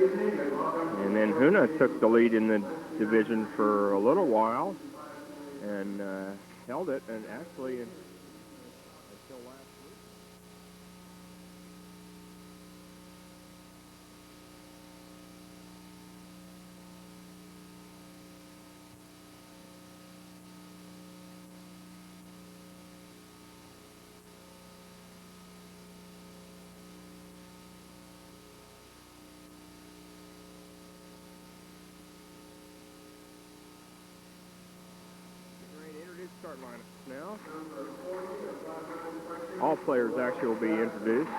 And then Hoonah took the lead in the division for a little while and held it, and actually until last week. Start lineup now. All players actually will be introduced.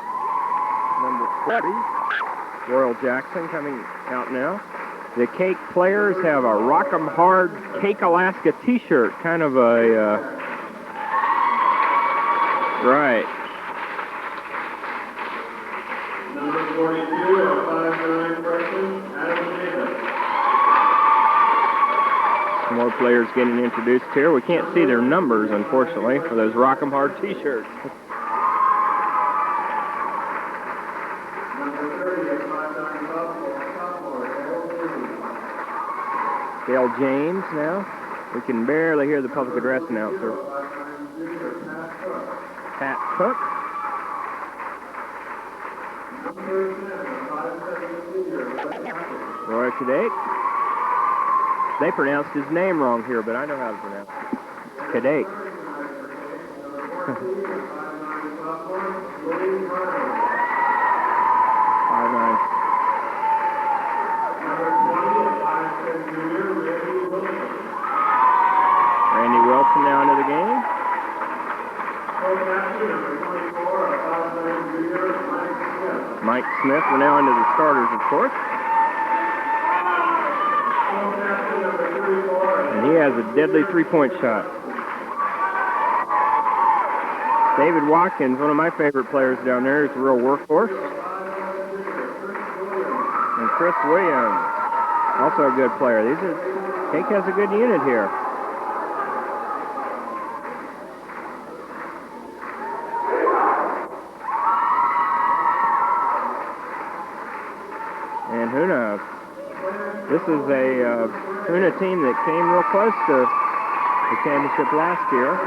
Number 40, Royal Jackson coming out now. The Kake players have a Rock 'em Hard Kake Alaska t-shirt, kind of a, right. Number 42, a 5'9" freshman, Adam Davis. More players getting introduced here. We can't see their numbers, unfortunately, for those Rock 'em Hard t-shirts. Number 30, a 5'9" sophomore, Dale James now. We can barely hear the public address announcer. Pat Cook. Roy Kake. They pronounced his name wrong here, but I know how to pronounce it. Kake. 5'9". Randy Wilson now into the game. Mike Smith, we're now into the starters, of course. And he has a deadly three-point shot. David Watkins, one of my favorite players down there, is a real workhorse. And Chris Williams, also a good player. Kake has a good unit here. And Hoonah, this is a Hoonah team that came real close to the championship last year.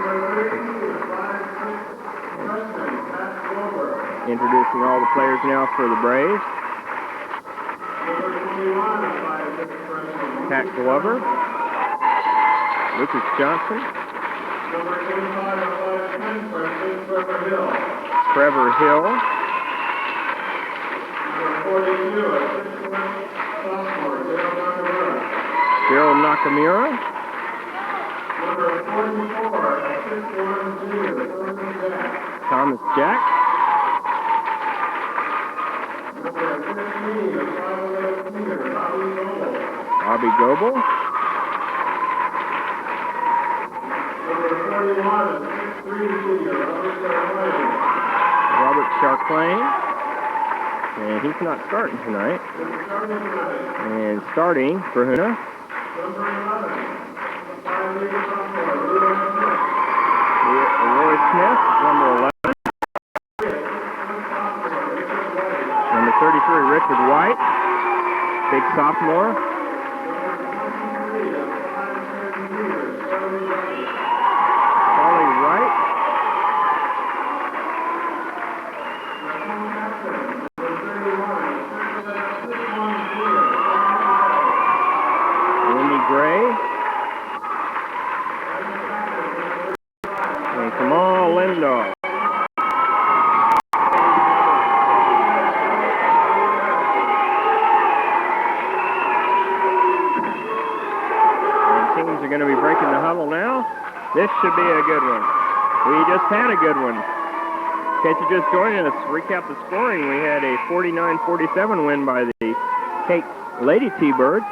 Introducing all the players now for the Braves. Pat Glover. Lucas Johnson. Trevor Hill. Gerald Nakamura. Thomas Jack. Bobby Goebel. Robert Charclain. And he's not starting tonight. And starting for Hoonah. Roy Smith, number 11. Number 33, Richard White, big sophomore. Paulie Wright. Wendy Gray. And Kamal Lindor. Teams are going to be breaking the huddle now. This should be a good one. We just had a good one. In case you're just joining us, recap the scoring. We had a 49-47 win by the Kake Lady T-Birds.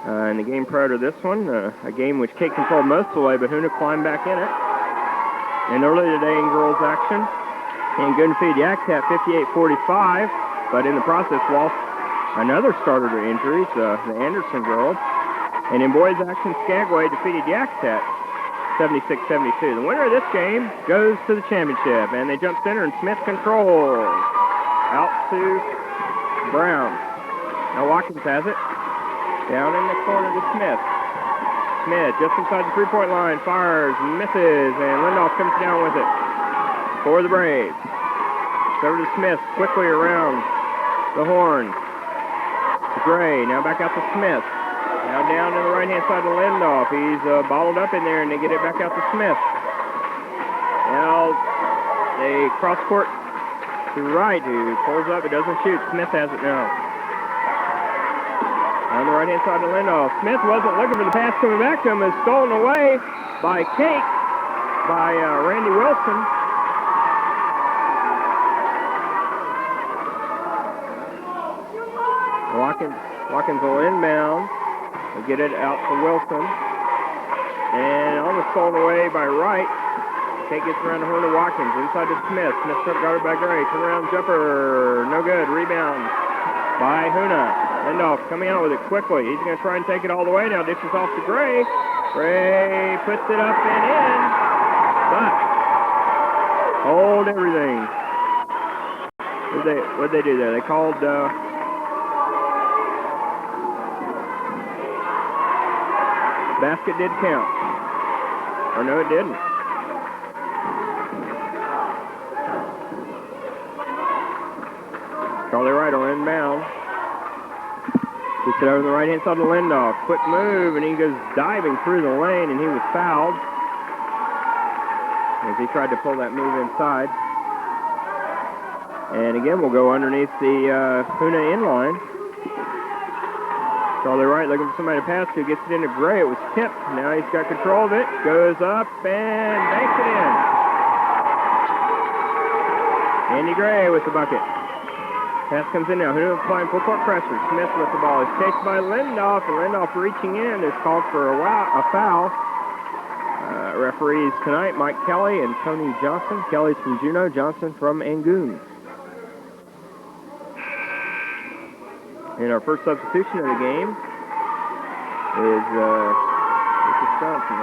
In the game prior to this one, a game which Kake controlled most of the way, but Hoonah climbed back in it. And early today in girls action, and Gooden defeated Yakutat 58-45, but in the process lost another starter to injuries, the Anderson girl. And in boys action, Skagway defeated Yakutat 76-72. The winner of this game goes to the championship, and they jump center, and Smith controls out to Brown. Now Watkins has it. Down in the corner to Smith. Smith just inside the three-point line. Fires, misses, and Lindoff comes down with it for the Braves. Over to Smith, quickly around the horn. To Gray, now back out to Smith. Now down to the right-hand side to Lindoff. He's bottled up in there, and they get it back out to Smith. Now they cross court to right, who pulls up. It doesn't shoot. Smith has it now. On the right-hand side to Lindoff. Smith wasn't looking for the pass coming back to him. It's stolen away by Kake, by Randy Wilson. Watkins will inbound. They get it out to Wilson. And almost stolen away by Wright. Kake gets around to Hoonah. Watkins inside to Smith. Smith guarded by Gray. Turnaround jumper. No good. Rebound by Hoonah. Lindoff coming out with it quickly. He's going to try and take it all the way now. Dishes off to Gray. Gray puts it up and in. But hold everything. What'd they do there? They called... basket did count. Or no, it didn't. Charlie Wright will inbound. Gets it over the right-hand side of Lindoff. Quick move, and he goes diving through the lane, and he was fouled as he tried to pull that move inside. And again, we'll go underneath the Hoonah inline. Charlie Wright looking for somebody to pass to. Gets it into Gray. It was tipped. Now he's got control of it. Goes up and banks it in. Andy Gray with the bucket. Pass comes in now. Hoonah applying full court pressure. Smith with the ball. It's chased by Lindoff, and Lindoff reaching in is called for a foul. Referees tonight, Mike Kelly and Tony Johnson. Kelly's from Juneau, Johnson from Angoon. And our first substitution of the game is Mr. Johnson.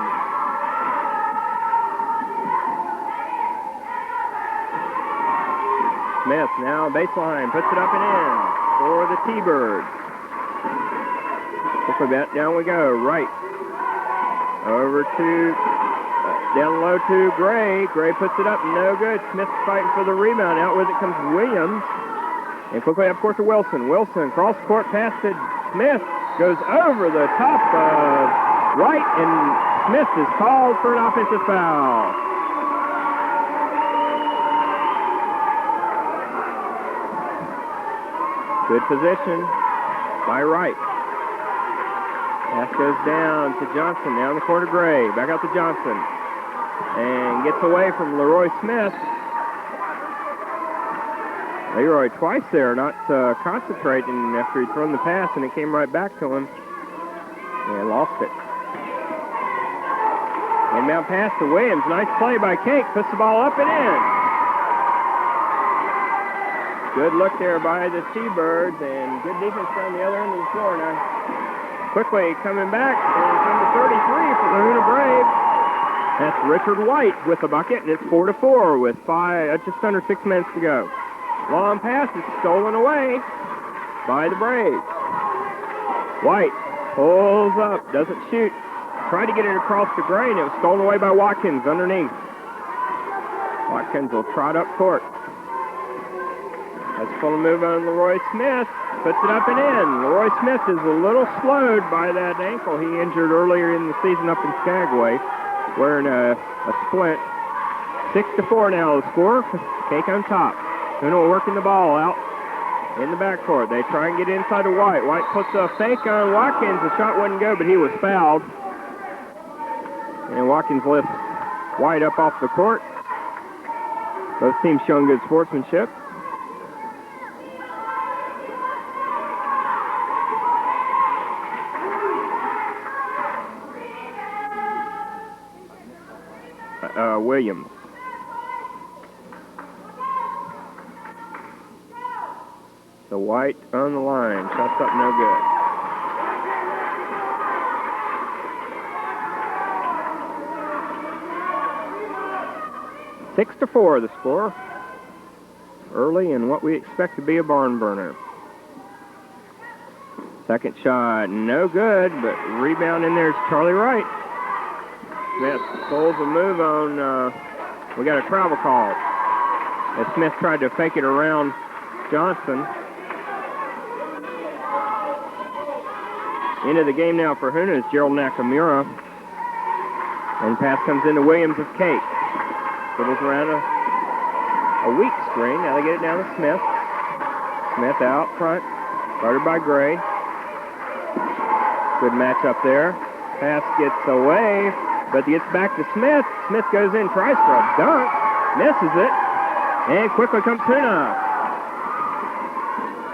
Smith now baseline, puts it up and in for the T-Birds. Down we go, right. Over to, down low to Gray. Gray puts it up, no good. Smith's fighting for the rebound. Out with it comes Williams. And quickly up court to Wilson. Wilson, cross court pass to Smith. Goes over the top of Wright, and Smith is called for an offensive foul. Good position by Wright. Pass goes down to Johnson. Down the court to Gray. Back out to Johnson. And gets away from Leroy Smith. Leroy twice there, not concentrating after he'd thrown the pass, and it came right back to him. And lost it. Inbound pass to Williams. Nice play by Kake. Puts the ball up and in. Good look there by the T-Birds, and good defense on the other end of the floor now. Quickly coming back is number 33 for the Hoonah Braves. That's Richard White with the bucket, and it's 4-4 with just under 6 minutes to go. Long pass is stolen away by the Braves. White pulls up, doesn't shoot. Tried to get it across the Gray, and it was stolen away by Watkins underneath. Watkins will trot up court. That's full move on Leroy Smith. Puts it up and in. Leroy Smith is a little slowed by that ankle he injured earlier in the season up in Skagway, wearing a splint. 6-4 now the score. Kake on top. Hoonah working the ball out in the backcourt. They try and get inside to White. White puts a fake on Watkins. The shot wouldn't go, but he was fouled. And Watkins lifts White up off the court. Both teams showing good sportsmanship. Williams. So White on the line. Shots up, no good. Six to 4 the score. Early in what we expect to be a barn burner. Second shot, no good, but rebound in there is Charlie Wright. Smith pulls a move on, we got a travel call. As Smith tried to fake it around Johnson. Into the game now for Hoonah is Gerald Nakamura. And pass comes into Williams of Kake. Dribbles around a weak screen. Now they get it down to Smith. Smith out front, guarded by Gray. Good matchup there. Pass gets away, but gets back to Smith. Smith goes in, tries for a dunk, misses it, and quickly comes Hoonah.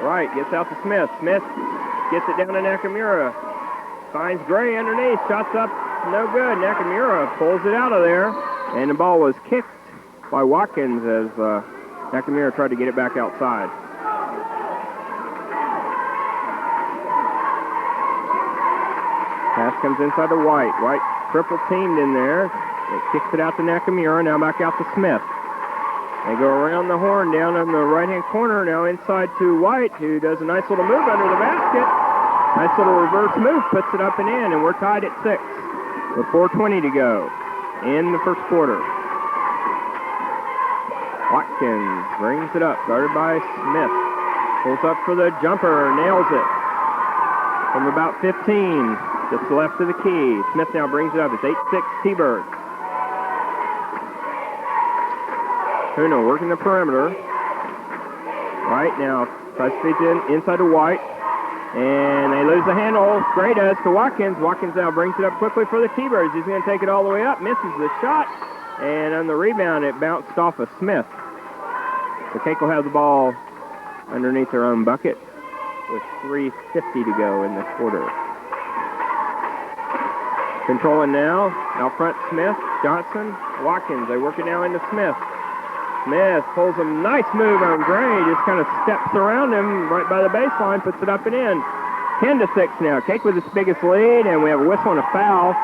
Right, gets out to Smith. Smith gets it down to Nakamura. Finds Gray underneath, shots up, no good. Nakamura pulls it out of there, and the ball was kicked by Watkins as Nakamura tried to get it back outside. Pass comes inside to White. White triple teamed in there. It kicks it out to Nakamura, now back out to Smith. They go around the horn down in the right-hand corner, now inside to White, who does a nice little move under the basket. Nice little reverse move, puts it up and in, and we're tied at 6 with 4:20 to go in the first quarter. Watkins brings it up, guarded by Smith. Pulls up for the jumper, nails it from about 15, just left of the key. Smith now brings it up. It's 8-6 T-Birds. Hoonah working the perimeter. Right now, tries to feed in inside to White. And they lose the handle. Gray does to Watkins. Watkins now brings it up quickly for the T-Birds. He's going to take it all the way up. Misses the shot. And on the rebound, it bounced off of Smith. So Kake will have the ball underneath their own bucket with 3:50 to go in the quarter. Controlling now. Out front, Smith, Johnson, Watkins. They work it now into Smith. Smith pulls a nice move on Gray, just kind of steps around him right by the baseline, puts it up and in. 10-6 now. Kake with his biggest lead, and we have a whistle and a foul.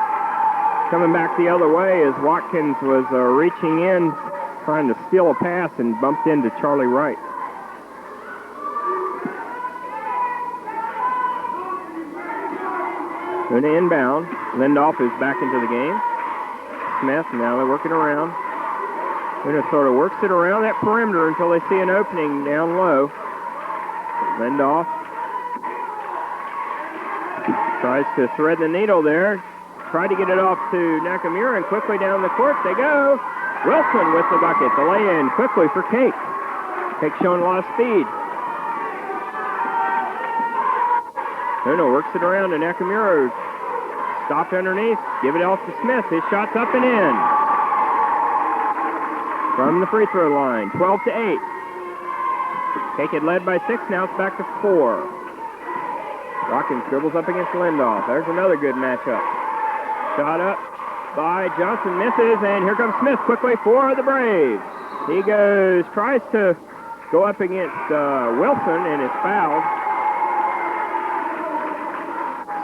Coming back the other way as Watkins was reaching in, trying to steal a pass and bumped into Charlie Wright. Hoonah inbound. Lindoff is back into the game. Smith, now they're working around. Hoonah sort of works it around that perimeter until they see an opening down low. Lindoff tries to thread the needle there. Tried to get it off to Nakamura, and quickly down the court they go. Wilson with the bucket. The lay-in quickly for Kake. Kake showing a lot of speed. Hoonah works it around to Nakamura. Stopped underneath. Give it off to Smith. His shot's up and in. From the free throw line, 12-8. Kake had led by 6, now it's back to 4. Watkins dribbles up against Lindoff. There's another good matchup. Shot up by Johnson, misses, and here comes Smith quickly for the Braves. He goes, tries to go up against Wilson, and is fouled.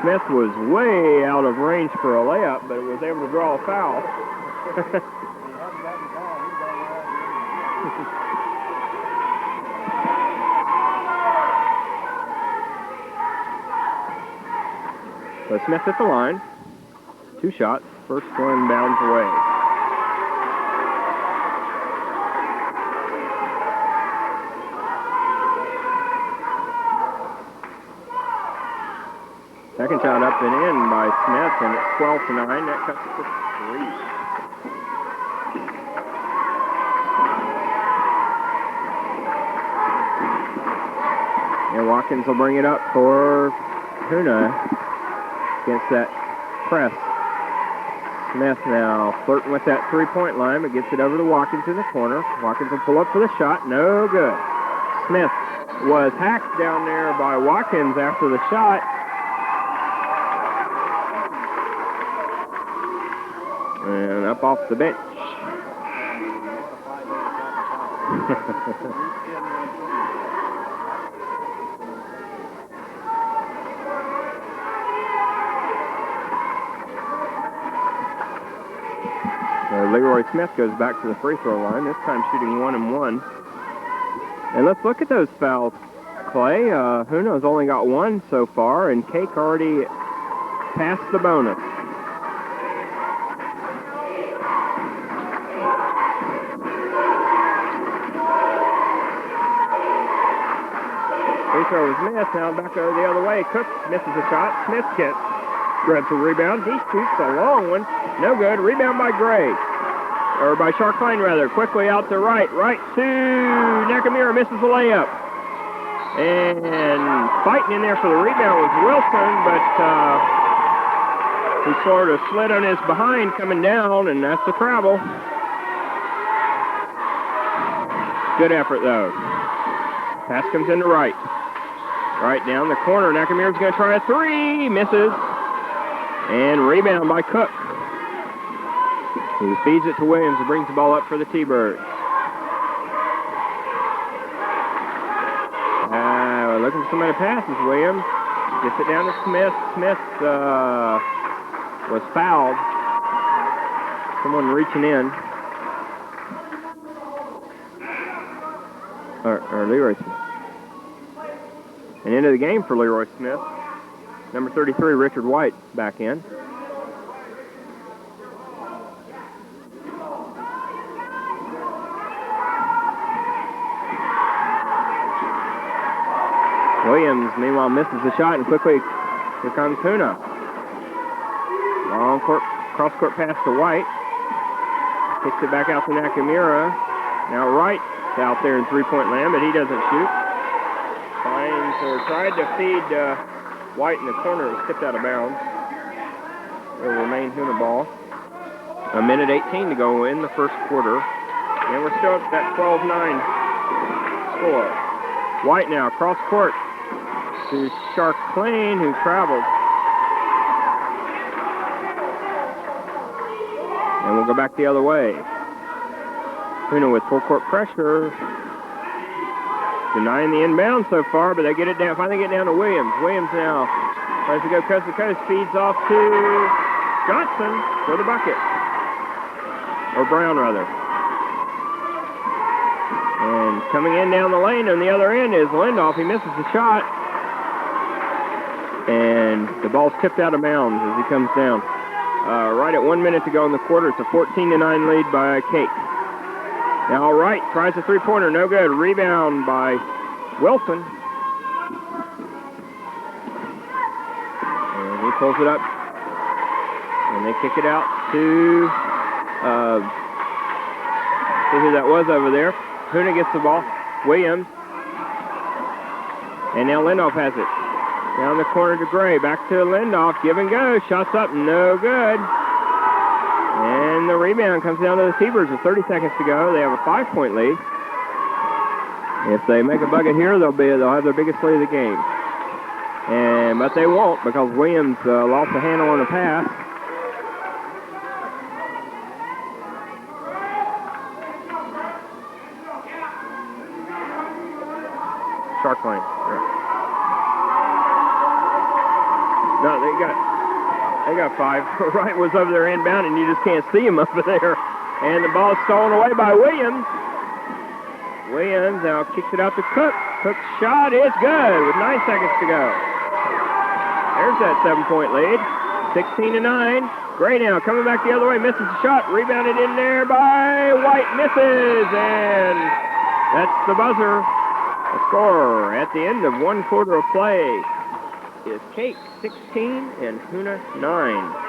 Smith was way out of range for a layup, but was able to draw a foul. So Smith at the line. 2 shots. First one bounds away. Second shot up and in by Smith, and it's 12-9. That cuts it to 3. And Watkins will bring it up for Hoonah against that press. Smith now flirting with that three-point line, but gets it over to Watkins in the corner. Watkins will pull up for the shot. No good. Smith was hacked down there by Watkins after the shot. And up off the bench. Leroy Smith goes back to the free throw line, this time shooting 1 and 1. And let's look at those fouls. Clay. Hoonah's only got one so far, and Kake already passed the bonus. Free throw was missed. Now back over the other way. Cook misses a shot. Smith grabs a rebound. He shoots a long one. No good. Rebound by Gray. Or by Charkline, rather. Quickly out to right. Right to Nakamura. Misses the layup. And fighting in there for the rebound was Wilson, but he sort of slid on his behind coming down, and that's the travel. Good effort, though. Pass comes into right. Right down the corner. Nakamura's going to try a three. Misses. And rebound by Cook. He feeds it to Williams and brings the ball up for the T-Birds. Looking for somebody to pass is Williams. Gets it down to Smith. Smith was fouled. Someone reaching in. Or Leroy Smith. And into the game for Leroy Smith. Number 33, Richard White, back in. Williams, meanwhile, misses the shot, and quickly, here comes Hoonah. Long cross-court pass to White. Kicks it back out to Nakamura. Now Wright's out there in three-point land, but he doesn't shoot. Finds or tried to feed White in the corner. It was tipped out of bounds. It will remain Hoonah ball. A minute 18 to go in the first quarter. And we're still at that 12-9 score. White now, cross-court to Charkline, who traveled. And we'll go back the other way. Hoonah with full court pressure. Denying the inbound so far, but they get it down. Finally get down to Williams. Williams now tries to go coast to coast. Feeds off to Johnson for the bucket. Or Brown, rather. And coming in down the lane on the other end is Lindoff. He misses the shot. And the ball's tipped out of bounds as he comes down. Right at 1 minute to go in the quarter. It's a 14-9 lead by Kake. Now Wright tries a three-pointer. No good. Rebound by Wilson. And he pulls it up. And they kick it out to... see who that was over there. Hoonah gets the ball. Williams. And now Lindoff has it. Down the corner to Gray. Back to Lindoff. Give and go. Shots up. No good. And the rebound comes down to the T-Birds with 30 seconds to go. They have a 5-point lead. If they make a bucket here, they'll have their biggest lead of the game. But they won't because Williams lost a handle on the pass. Charkline. No, they got 5. Wright was over there inbound, and you just can't see him over there. And the ball is stolen away by Williams. Williams now kicks it out to Cook. Cook's shot is good with 9 seconds to go. There's that 7-point lead. 16-9. Gray now coming back the other way, misses the shot. Rebounded in there by White, misses, and that's the buzzer. The score at the end of 1 quarter of play is Kake 16 and Hoonah 9.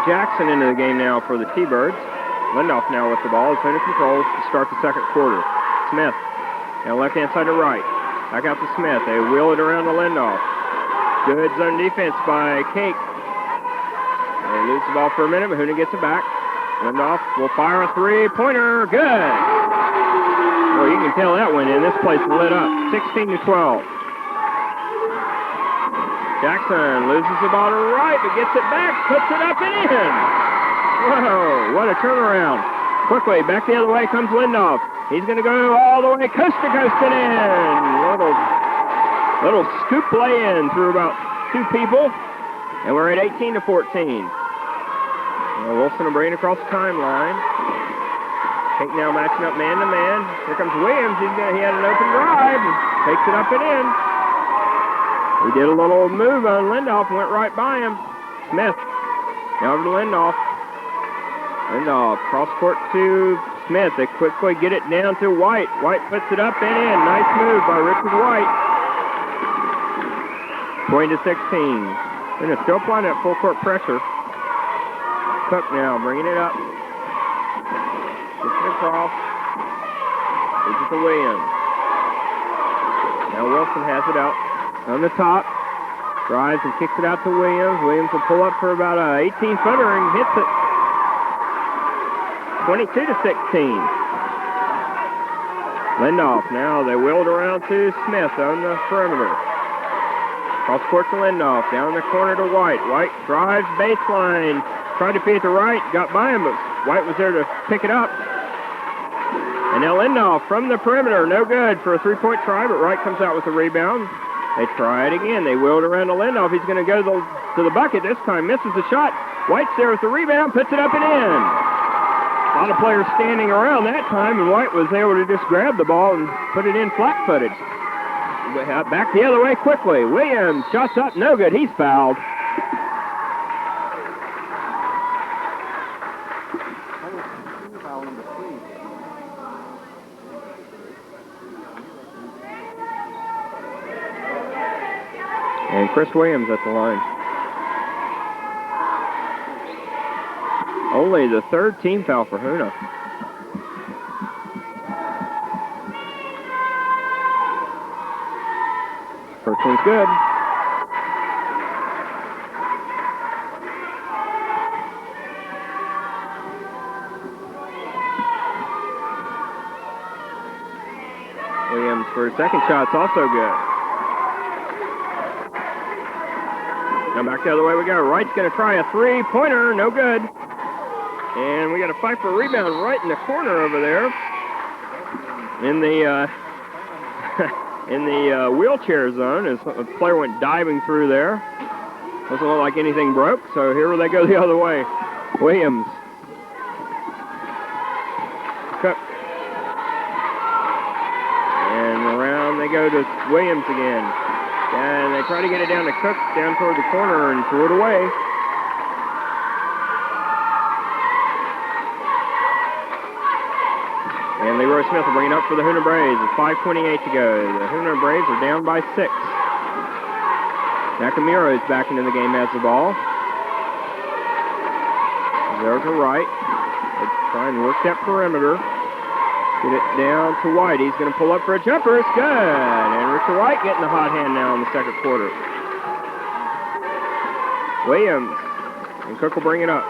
Jackson into the game now for the T-Birds. Lindoff now with the ball. As Hoonah controls to start the second quarter. Smith. Now left-hand side to right. Back out to Smith. They wheel it around to Lindoff. Good zone defense by Kake. They lose the ball for a minute, but Hoonah gets it back. Lindoff will fire a three-pointer. Good. Well, you can tell that went in. This place lit up. 16-12. Jackson loses the ball to right, but gets it back, puts it up and in. Whoa, what a turnaround. Quickly, back the other way comes Lindoff. He's going to go all the way coast to coast and in. Little scoop lay in through about two people. And we're at 18-14. Well, Wilson will bring it across the timeline. Kake now matching up man-to-man. Here comes Williams. He had an open drive. Takes it up and in. He did a little move on Lindoff and went right by him. Smith. Now over to Lindoff. Lindoff cross court to Smith. They quickly get it down to White. White puts it up and in. Nice move by Richard White. 20-16. They're still applying that full court pressure. Cook now bringing it up. Gets it across. Gives it to Williams. Now Wilson has it out on the top. Drives and kicks it out to Williams. Williams will pull up for about a 18-footer and hits it. 22-16. Lindoff now, they wheeled around to Smith on the perimeter. Cross court to Lindoff, down the corner to White. White drives baseline, tried to feed it to Wright, got by him, but White was there to pick it up. And now Lindoff from the perimeter, no good for a three-point try, but Wright comes out with the rebound. They try it again. They wheeled around to Lindoff. He's going to go to the bucket this time, misses the shot. White's there with the rebound, puts it up and in. A lot of players standing around that time, and White was able to just grab the ball and put it in flat-footed. Back the other way quickly. Williams, shots up, no good. He's fouled. And Chris Williams at the line. Only the third team foul for Hoonah. First one's good. Williams for his second shot's also good. Now back the other way we go. Wright's going to try a three-pointer, no good. And we got to fight for a rebound right in the corner over there. In the in the wheelchair zone, as a player went diving through there. Doesn't look like anything broke, so here they go the other way. Williams. Cook. And around they go to Williams again. And they try to get it down to Cook, down toward the corner, and threw it away. And Leroy Smith will bring it up for the Hoonah Braves with 5:28 to go. The Hoonah Braves are down by 6. Nakamura is back into the game, has the ball. There to Wright. They try and work that perimeter. Get it down to White. He's going to pull up for a jumper. It's good. And Richard White getting the hot hand now in the second quarter. Williams. And Cook will bring it up.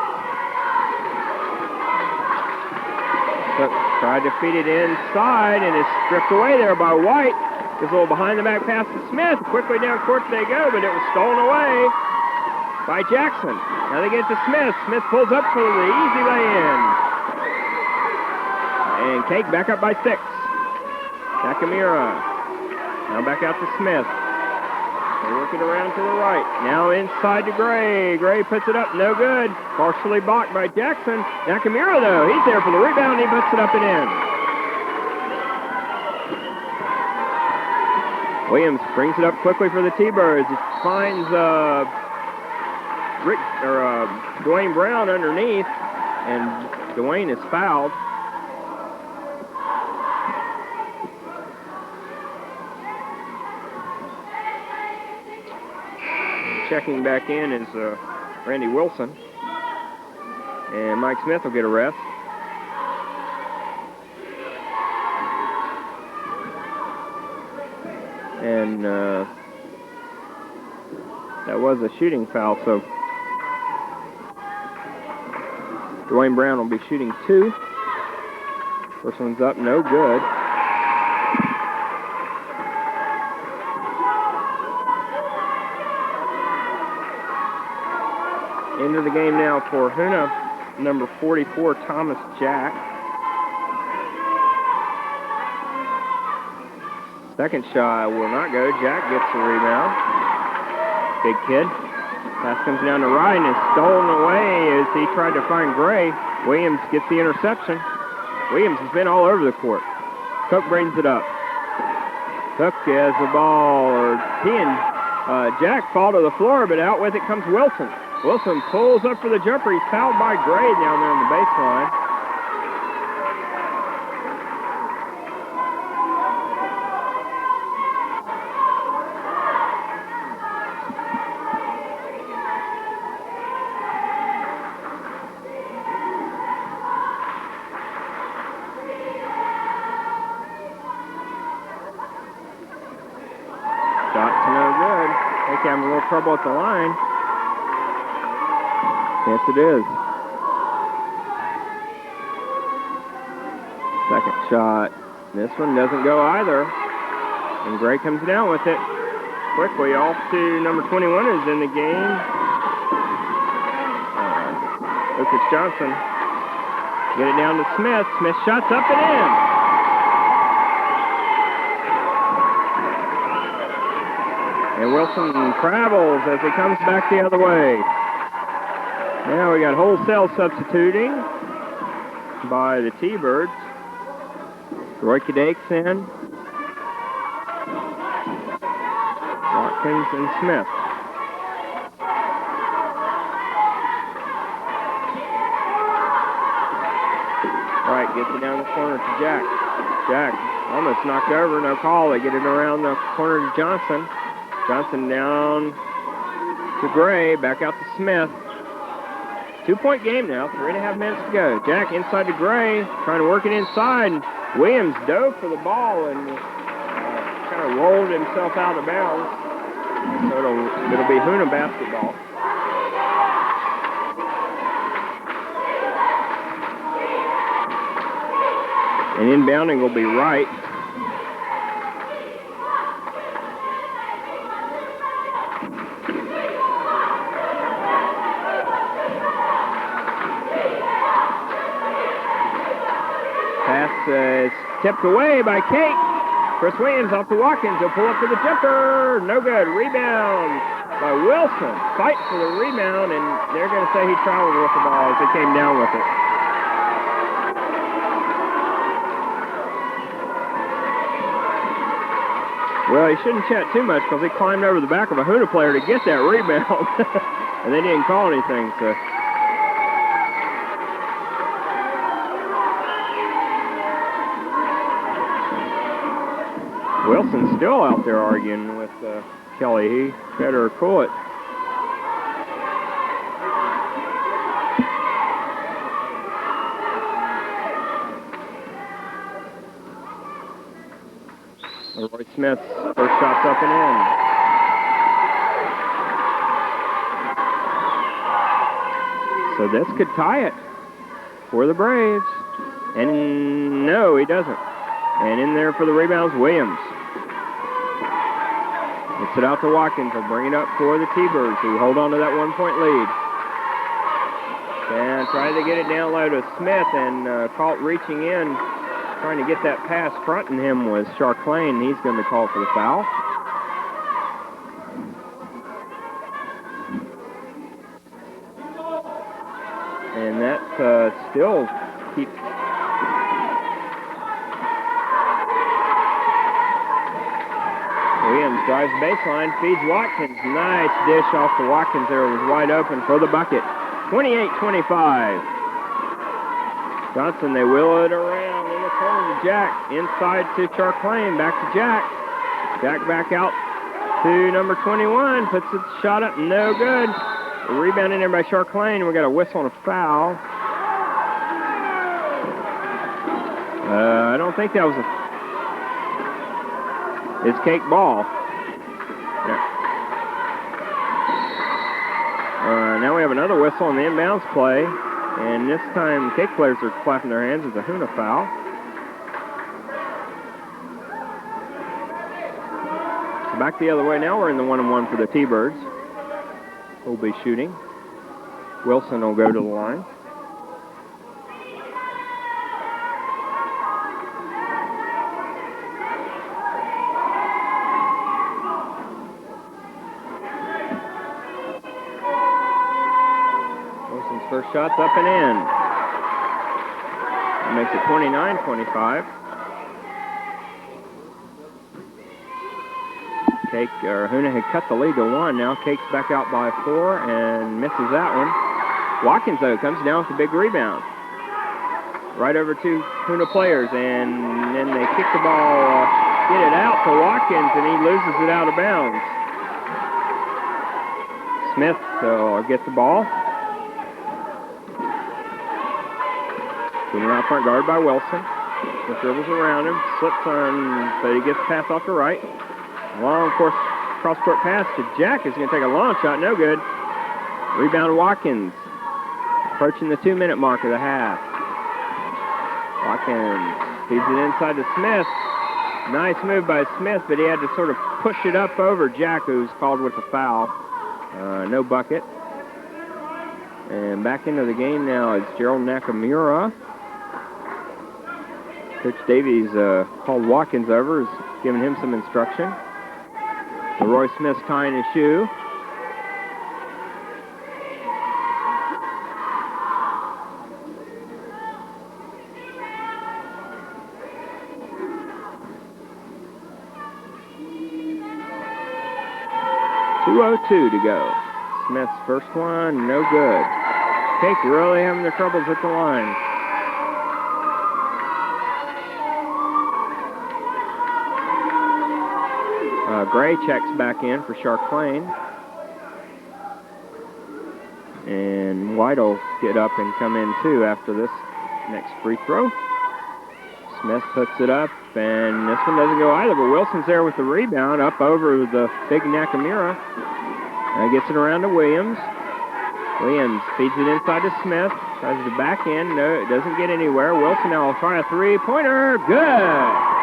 Cook tried to feed it inside and is stripped away there by White. Gives a little behind-the-back pass to Smith. Quickly down court they go, but it was stolen away by Jackson. Now they get to Smith. Smith pulls up for the easy lay-in. And Kake back up by 6. Nakamura. Now back out to Smith. They work it around to the right. Now inside to Gray. Gray puts it up. No good. Partially blocked by Jackson. Nakamura, though, he's there for the rebound. He puts it up and in. Williams brings it up quickly for the T-Birds. He finds Dwayne Brown underneath, and Dwayne is fouled. Checking back in is Randy Wilson. And Mike Smith will get a rest. And that was a shooting foul, so Dwayne Brown will be shooting 2. First one's up, no good. Into the game now for Hoonah, number 44, Thomas Jack. Second shot will not go. Jack gets the rebound. Big kid. Pass comes down the right and is stolen away as he tried to find Gray. Williams gets the interception. Williams has been all over the court. Cook brings it up. Cook has the ball, or he and Jack fall to the floor, but out with it comes Wilson. Wilson pulls up for the jumper. He's fouled by Gray down there on the baseline. Shot's no good. Kake having a little trouble at the line. Yes, it is. Second shot. This one doesn't go either. And Gray comes down with it. Quickly off to number 21 is in the game. Lucas Johnson. Get it down to Smith. Smith shots up and in. And Wilson travels as he comes back the other way. Now we got wholesale substituting by the T-Birds. Roy Kadake's in. Watkins and Smith. All right, gets it down the corner to Jack. Jack almost knocked over, no call. They get it around the corner to Johnson. Johnson down to Gray, back out to Smith. 2-point game now, 3.5 minutes to go. Jack inside to Gray, trying to work it inside. Williams dove for the ball and kind of rolled himself out of bounds. So it'll be Hoonah basketball. And inbounding will be Wright. Tipped away by Kake. Chris Williams off to Watkins. He'll pull up for the jumper. No good. Rebound by Wilson. Fight for the rebound, and they're going to say he traveled with the ball as he came down with it. Well, he shouldn't chat too much because he climbed over the back of a Hoonah player to get that rebound. And they didn't call anything, so... Wilson's still out there arguing with Kelly. He better cool it. Roy Smith's first shot's up and in. So this could tie it for the Braves. And no, he doesn't. And in there for the rebounds, Williams. Gets it out to Watkins. He'll bring it up for the T-Birds, who hold on to that 1-point lead. And try to get it down low to Smith, and caught reaching in, trying to get that pass. Fronting him was Charclain. He's going to be called for the foul. And that still keeps... Williams drives baseline, feeds Watkins. Nice dish off to Watkins there. It was wide open for the bucket. 28-25. Johnson, they wheel it around in the corner to Jack. Inside to Charclain. Back to Jack. Jack back out to number 21. Puts the shot up. No good. Rebound in there by Charclain. We got a whistle and a foul. I don't think that was it's Kake ball. Now we have another whistle on the inbounds play, and this time Kake players are clapping their hands. It's a Hoonah foul. So back the other way. Now we're in the 1-on-1 for the T-Birds. We'll be shooting. Wilson will go to the line. Wilson's first shot's up and in. That makes it 29-25. Kake, or Hoonah had cut the lead to 1. Now Kake's back out by 4 and misses that one. Watkins, though, comes down with a big rebound. Right over to Hoonah players, and then they kick the ball, get it out to Watkins, and he loses it out of bounds. Smith gets the ball. Getting out front, guarded by Wilson. Smith dribbles around him, slips on, but he gets the pass off the right. Long cross-court pass to Jack is going to take a long shot, no good. Rebound Watkins. Approaching the 2-minute mark of the half. Watkins feeds it inside to Smith. Nice move by Smith, but he had to sort of push it up over Jack, who's called with a foul. No bucket. And back into the game now is Gerald Nakamura. Coach Davies called Watkins over, is giving him some instruction. Roy Smith's tying his shoe. .202 to go. Smith's first one, no good. Kake really having their troubles at the line. Gray checks back in for Shark Plain. And White will get up and come in too after this next free throw. Smith puts it up, and this one doesn't go either, but Wilson's there with the rebound up over the big Nakamura. And gets it around to Williams. Williams feeds it inside to Smith. Tries to back in. No, it doesn't get anywhere. Wilson now will try a three-pointer. Good!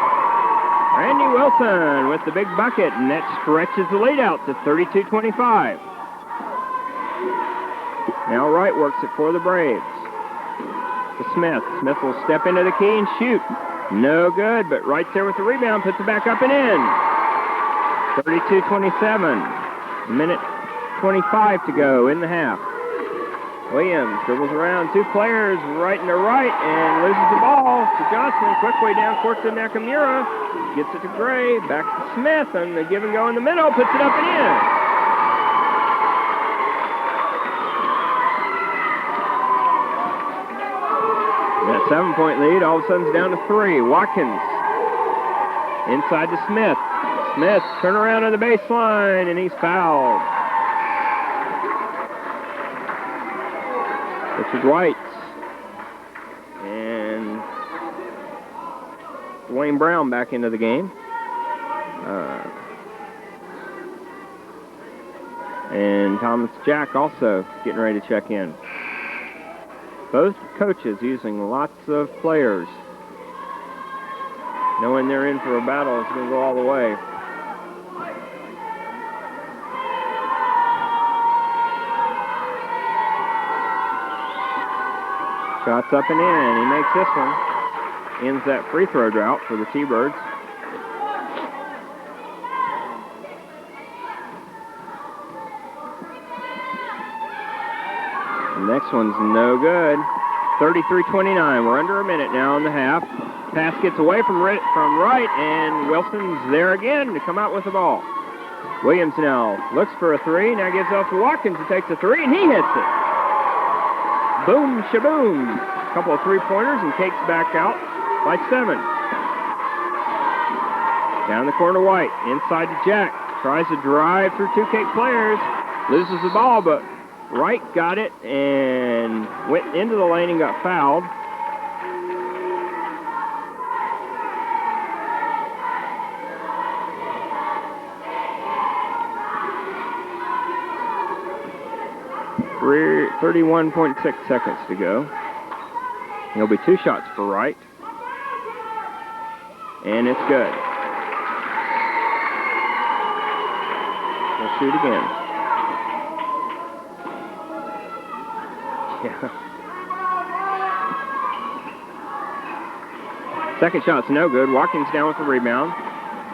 Randy Wilson with the big bucket, and that stretches the lead out to 32-25. Now Wright works it for the Braves. To Smith. Smith will step into the key and shoot. No good, but Wright's there with the rebound, puts it back up and in. 32-27. Minute 25 to go in the half. Williams dribbles around two players right and to right and loses the ball to Johnson. Quickly down court to Nakamura. Gets it to Gray. Back to Smith on the give and go in the middle. Puts it up and in. That 7-point lead all of a sudden is down to 3. Watkins inside to Smith. Smith turn around on the baseline and he's fouled. Richard White and Wayne Brown back into the game. And Thomas Jack also getting ready to check in. Both coaches using lots of players. Knowing they're in for a battle, it's going to go all the way. Shots up and in. He makes this one. Ends that free throw drought for the T-Birds. The next one's no good. 33-29. We're under a minute now in the half. Pass gets away from Wright, and Wilson's there again to come out with the ball. Williams now looks for a three. Now gives off to Watkins, who takes a three, and he hits it. Boom, shaboom. A couple of three-pointers, and Kake's back out by 7. Down the corner, White. Inside to Jack. Tries to drive through two Kake players. Loses the ball, but Wright got it and went into the lane and got fouled. 31.6 seconds to go. He'll be 2 shots for right. And it's good. We'll shoot again. Yeah. Second shot's no good. Watkins down with the rebound.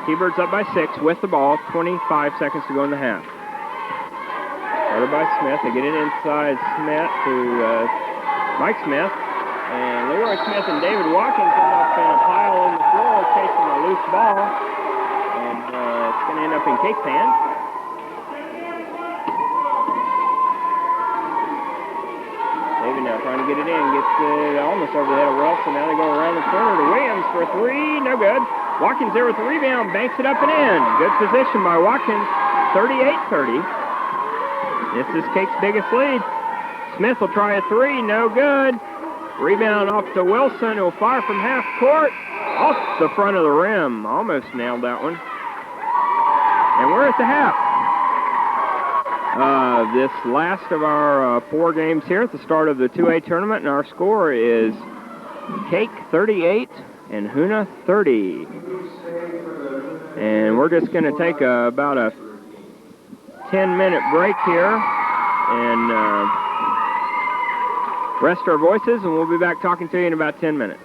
T-Birds up by 6 with the ball. 25 seconds to go in the half. Started by Smith. They get it inside Smith to Mike Smith. And Leroy Smith and David Watkins end up in a pile on the floor chasing a loose ball. And it's going to end up in Cake's hand. David now trying to get it in. Gets it almost over the head of Wells. So now they go around the corner to Williams for a 3. No good. Watkins there with the rebound. Banks it up and in. Good position by Watkins. 38-30. This is Cake's biggest lead. Smith will try a 3. No good. Rebound off to Wilson, who'll fire from half court. Off the front of the rim. Almost nailed that one. And we're at the half. This last of our 4 games here at the start of the 2A tournament, and our score is Kake 38 and Hoonah 30. And we're just going to take about a 10-minute break here and rest our voices, and we'll be back talking to you in about 10 minutes.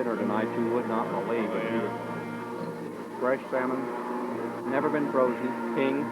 dinner tonight you would not believe it. Fresh salmon, never been frozen, king.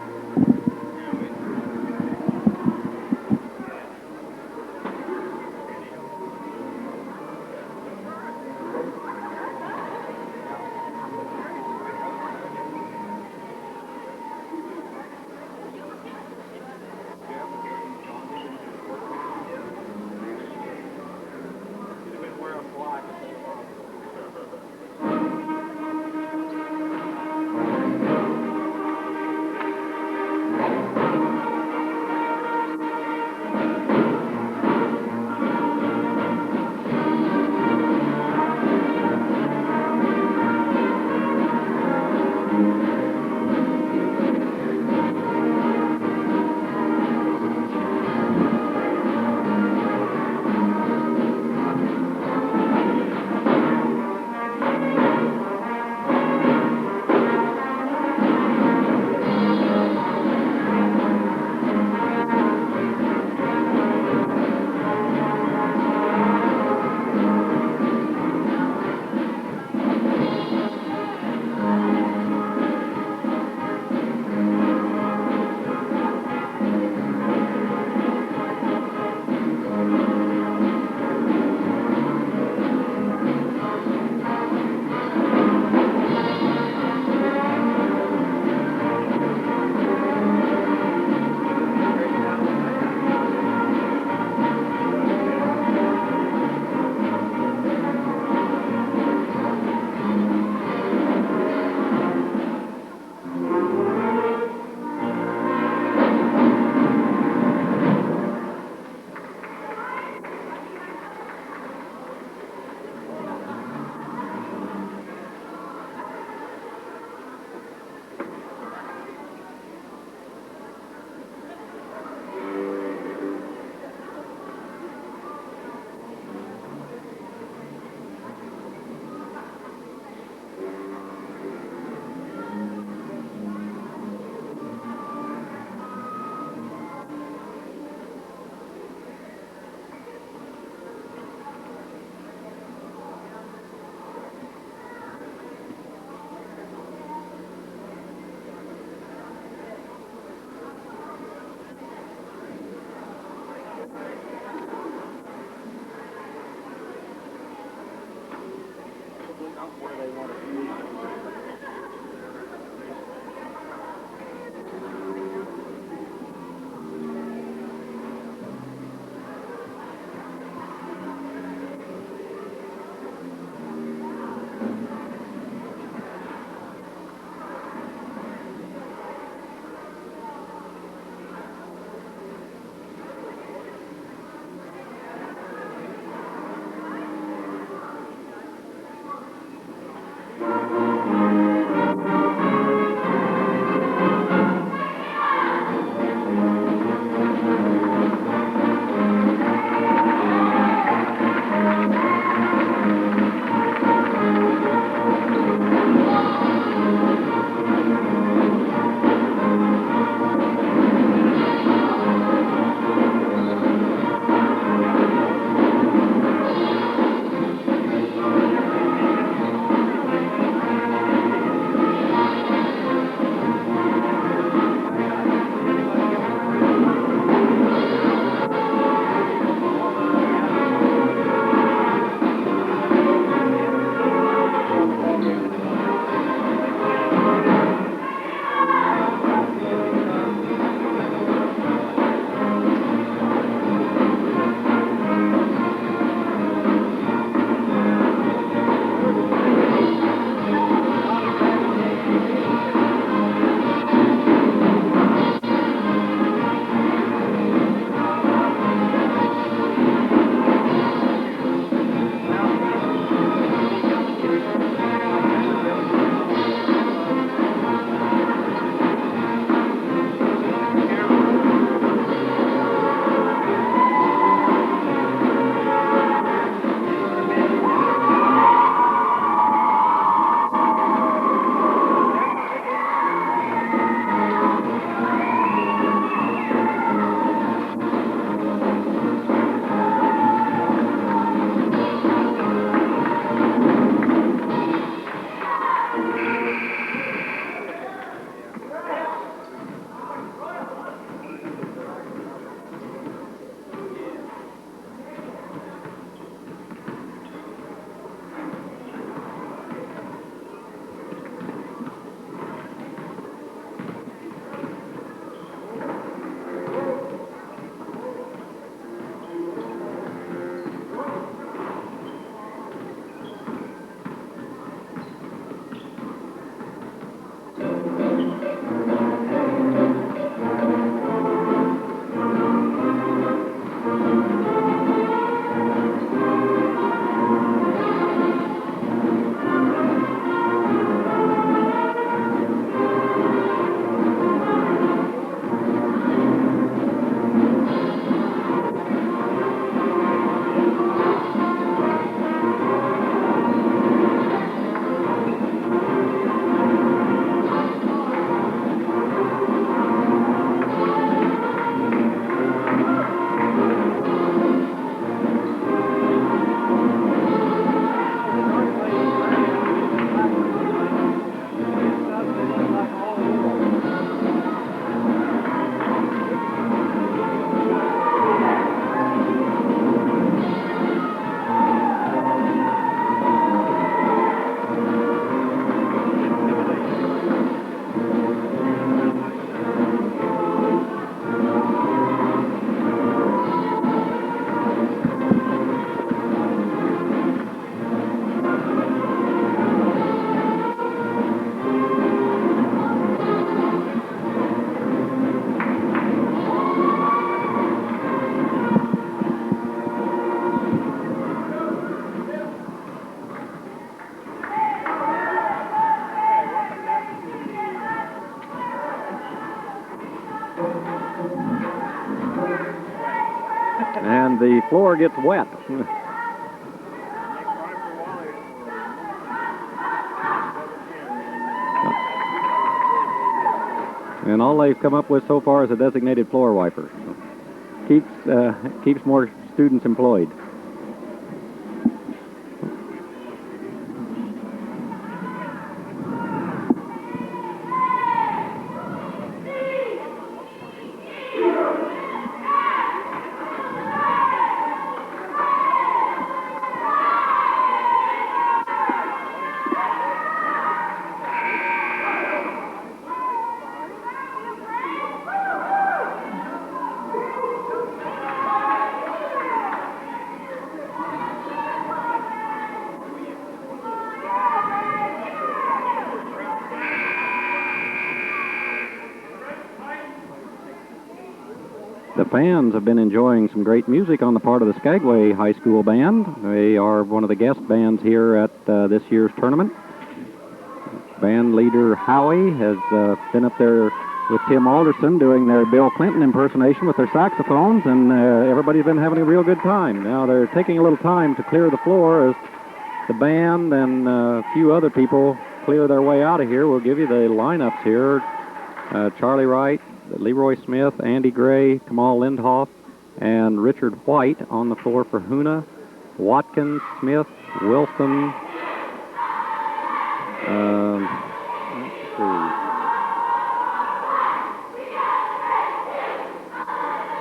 and the floor gets wet. And all they've come up with so far is a designated floor wiper. So keeps more students employed. The fans have been enjoying some great music on the part of the Skagway High School Band. They are one of the guest bands here at this year's tournament. Band leader Howie has been up there with Tim Alderson doing their Bill Clinton impersonation with their saxophones, and everybody's been having a real good time. Now they're taking a little time to clear the floor as the band and a few other people clear their way out of here. We'll give you the lineups here. Charlie Wright, Leroy Smith, Andy Gray, Kamal Lindhoff, and Richard White on the floor for Hoonah. Watkins, Smith, Wilson, let's see,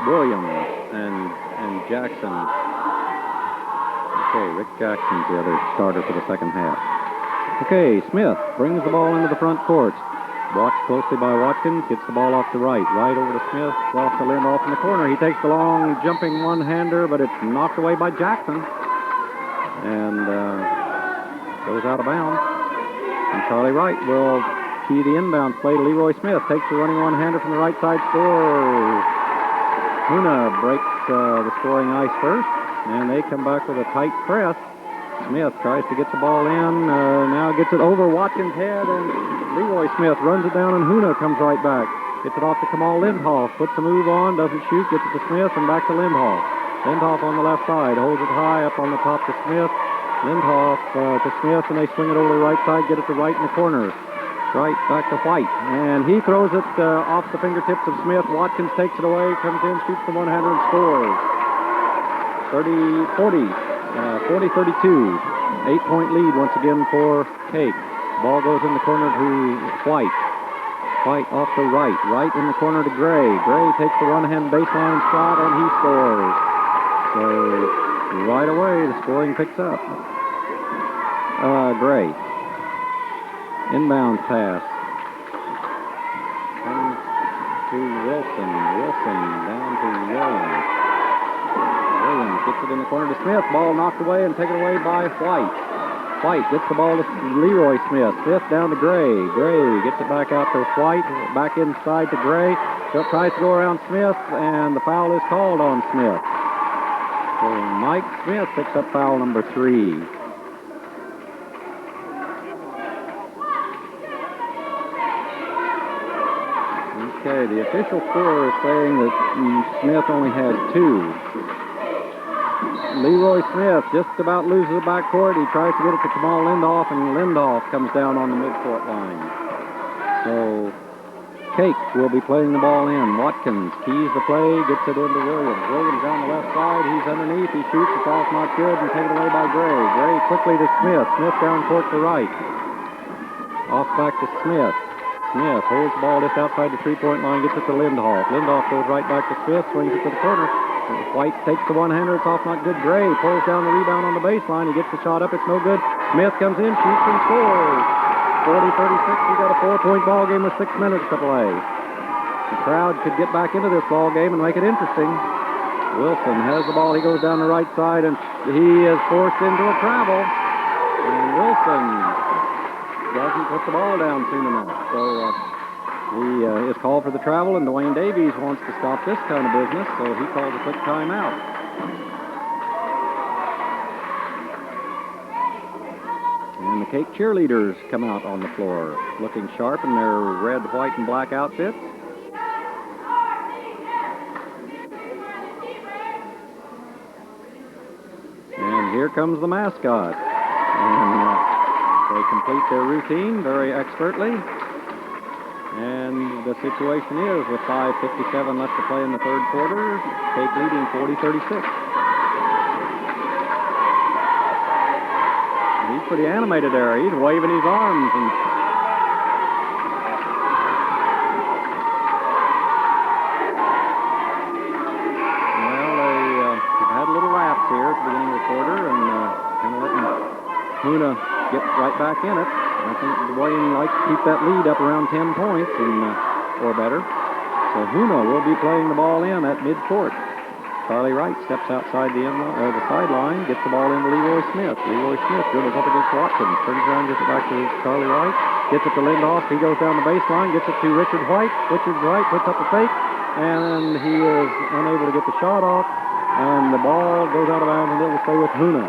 Williams, and Jackson. Okay, Rick Jackson's the other starter for the second half. Okay, Smith brings the ball into the front court. Watched closely by Watkins, gets the ball off the right. Right over to Smith, off to Lindhoff in the corner. He takes the long jumping one-hander, but it's knocked away by Jackson. And goes out of bounds. And Charlie Wright will key the inbound play to Leroy Smith. Takes the running one-hander from the right side score. Hoonah breaks the scoring ice first, and they come back with a tight press. Smith tries to get the ball in, now gets it over Watkins' head, and Leroy Smith runs it down, and Hoonah comes right back. Gets it off to Kamal Lindhoff, puts a move on, doesn't shoot, gets it to Smith, and back to Lindhoff. Lindhoff on the left side, holds it high up on the top to Smith. Lindhoff to Smith, and they swing it over the right side, get it to Wright in the corner. Wright back to White, and he throws it off the fingertips of Smith. Watkins takes it away, comes in, shoots the one-hander, and scores. 40-32. 8-point lead once again for Kake. Ball goes in the corner to White. White off to Wright. Wright in the corner to Gray. Gray takes the one-hand baseline shot, and he scores. So right away, the scoring picks up. Gray. Inbound pass. Comes to Wilson. Wilson down to Williams. Williams gets it in the corner to Smith. Ball knocked away and taken away by White. White gets the ball to Leroy Smith. Smith down to Gray. Gray gets it back out to White. Back inside to Gray. Tries to go around Smith, and the foul is called on Smith. So Mike Smith picks up foul number 3. Okay, the official score is saying that Smith only had 2. Leroy Smith just about loses the backcourt. He tries to get it to Kamal Lindhoff, and Lindhoff comes down on the midcourt line. So Kake will be playing the ball in. Watkins keys the play, gets it into Williams. Williams on the left side. He's underneath. He shoots. The ball's not good, and taken away by Gray. Gray quickly to Smith. Smith down court to right. Off back to Smith. Smith holds the ball just outside the three-point line, gets it to Lindhoff. Lindhoff goes right back to Smith, swings it to the corner. White takes the one-hander, it's off, not good. Gray pulls down the rebound on the baseline. He gets the shot up, it's no good. Smith comes in, shoots, and scores. 40-36, we got a 4-point ball game with 6 minutes to play. The crowd could get back into this ball game and make it interesting. Wilson has the ball, he goes down the right side, and he is forced into a travel. And Wilson doesn't put the ball down soon enough. So he is called for the travel, and Dwayne Davies wants to stop this kind of business, so he calls a quick timeout. And the Kake cheerleaders come out on the floor, looking sharp in their red, white, and black outfits. here comes the mascot. And they complete their routine very expertly. And the situation is, with 5:57 left to play in the third quarter, Kake leading 40-36. He's pretty animated there. He's waving his arms. And well, they've had a little lapse here at the beginning of the quarter, and kind of letting Hoonah get right back in it. I think William likes to keep that lead up around 10 points or better. So Hoonah will be playing the ball in at midcourt. Charlie Wright steps outside the sideline, gets the ball into Leroy Smith. Leroy Smith dribbles up against Watkins, turns around, gets it back to Charlie Wright, gets it to Lindoff. He goes down the baseline, gets it to Richard White. Richard White puts up a fake, and he is unable to get the shot off, and the ball goes out of bounds, and it will stay with Hoonah.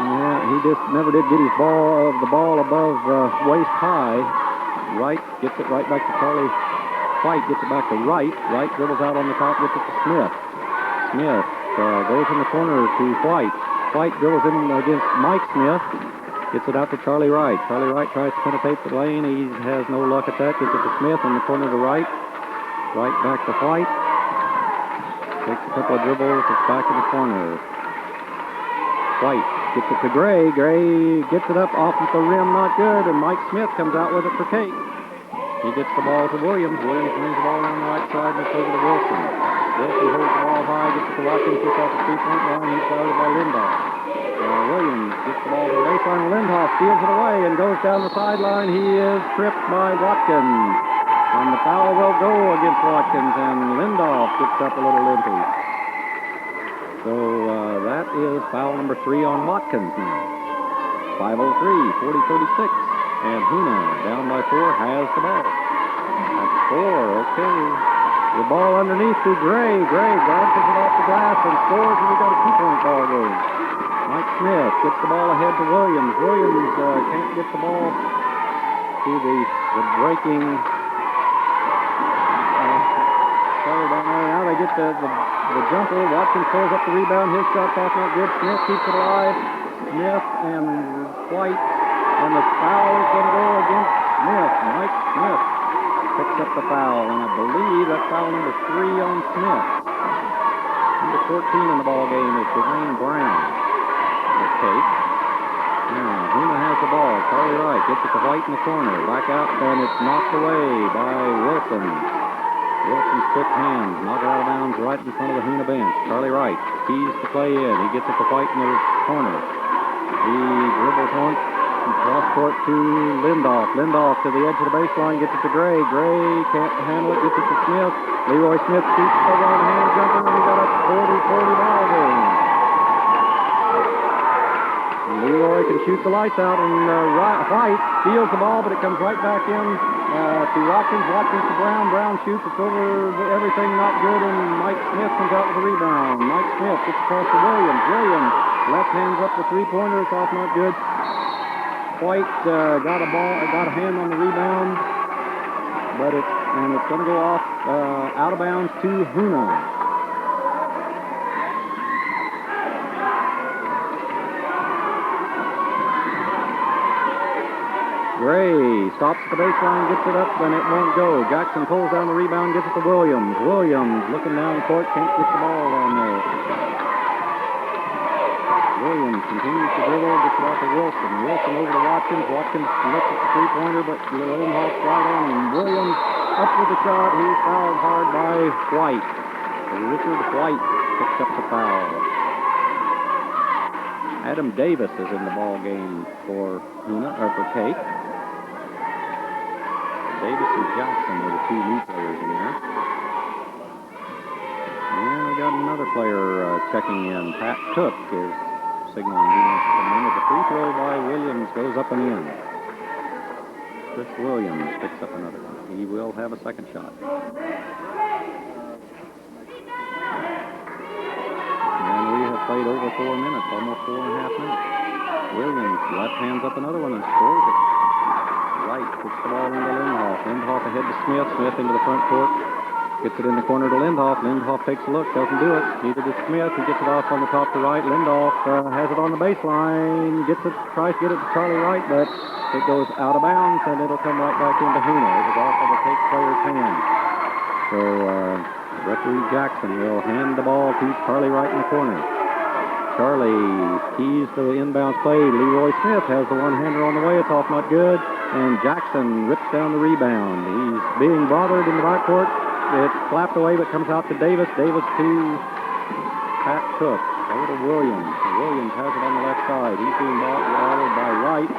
Yeah, he just never did get the ball above waist high. Wright gets it right back to Charlie White, gets it back to Wright. Wright dribbles out on the top, gets it to Smith. Smith goes in the corner to White. White dribbles in against Mike Smith. Gets it out to Charlie Wright. Charlie Wright tries to penetrate the lane. He has no luck at that. Gets it to Smith in the corner to Wright. Wright back to White. Takes a couple of dribbles. It's back in the corner. White gets it to Gray. Gray gets it up off at the rim. Not good. And Mike Smith comes out with it for Kake. He gets the ball to Williams. Williams brings the ball down the right side and it's over to Wilson. Wilson holds the ball high, gets it to Watkins, gets off the three-point line. He's guarded by Lindoff. Williams gets the ball to the baseline. Lindoff steals it away and goes down the sideline. He is tripped by Watkins. And the foul will go against Watkins, and Lindoff gets up a little limpy. So that is foul number 3 on Watkins now. 5:03, 40-36. And Hoonah, down by 4, has the ball. That's 4, okay. The ball underneath to Gray. Gray bounces it off the glass and scores, and we got a 2-point ball game. Mike Smith gets the ball ahead to Williams. Williams can't get the ball to the breaking player down there. Now they get the jumper. Watkins pulls up the rebound. His shot's off, not good. Smith keeps it alive. Smith and White. And the foul is going to go against Smith. Mike Smith picks up the foul, and I believe that's foul number 3 on Smith. Number 14 in the ball game is Dwayne Brown. Kake. Now, Hoonah has the ball. Charlie Wright gets it to White in the corner. Back out, and it's knocked away by Wilson. Wilson's quick hands knock it out of bounds right in front of the Hoonah bench. Charlie Wright keys the play in. He gets it to White in the corner. He dribbles once. Cross court to Lindoff. Lindoff to the edge of the baseline, gets it to Gray. Gray can't handle it, gets it to Smith. Leroy Smith shoots over on the hand jumper, and we got a 40-40 ball game. Leroy can shoot the lights out, and White steals the ball, but it comes right back in to Watkins. Watkins to Brown. Brown shoots. It's over everything, not good, and Mike Smith comes out with a rebound. Mike Smith gets across to Williams. Williams left hands up the three-pointer. It's off, not good. White got a hand on the rebound, but it's going to go off out of bounds to Hoonah. Gray stops at the baseline, gets it up, and it won't go. Jackson pulls down the rebound, gets it to Williams. Williams looking down the court, can't get the ball down there. Williams continues to dribble, gets it off to Wilson. Wilson over to Watkins. Watkins looks at the three-pointer, but Lindoff right on him. Williams up with the shot. He's fouled hard by White. Richard White picks up the foul. Adam Davis is in the ball game for Kake. Davis and Jackson are the 2 new players in there. And we got another player checking in. Pat Took is signaling he wants to come in. As a free throw by Williams goes up and in. Chris Williams picks up another one. He will have a second shot. And we have played over 4 minutes, almost 4.5 minutes. Williams left hands up another one and scores it. Wright puts the ball into Lindoff. Lindoff ahead to Smith. Smith into the front court. Gets it in the corner to Lindhoff. Lindhoff takes a look, doesn't do it. Neither does Smith. He gets it off on the top to right. Lindhoff has it on the baseline. Tries to get it to Charlie Wright, but it goes out of bounds, and it'll come right back into Hoonah. It was off of the Kake player's hand. So referee Jackson will hand the ball to Charlie Wright in the corner. Charlie keys the inbounds play. Leroy Smith has the one-hander on the way. It's off, not good. And Jackson rips down the rebound. He's being bothered in the backcourt. It's slapped away, but comes out to Davis. Davis to Pat Cook. Over to Williams. Williams has it on the left side. He's being bothered by Wright.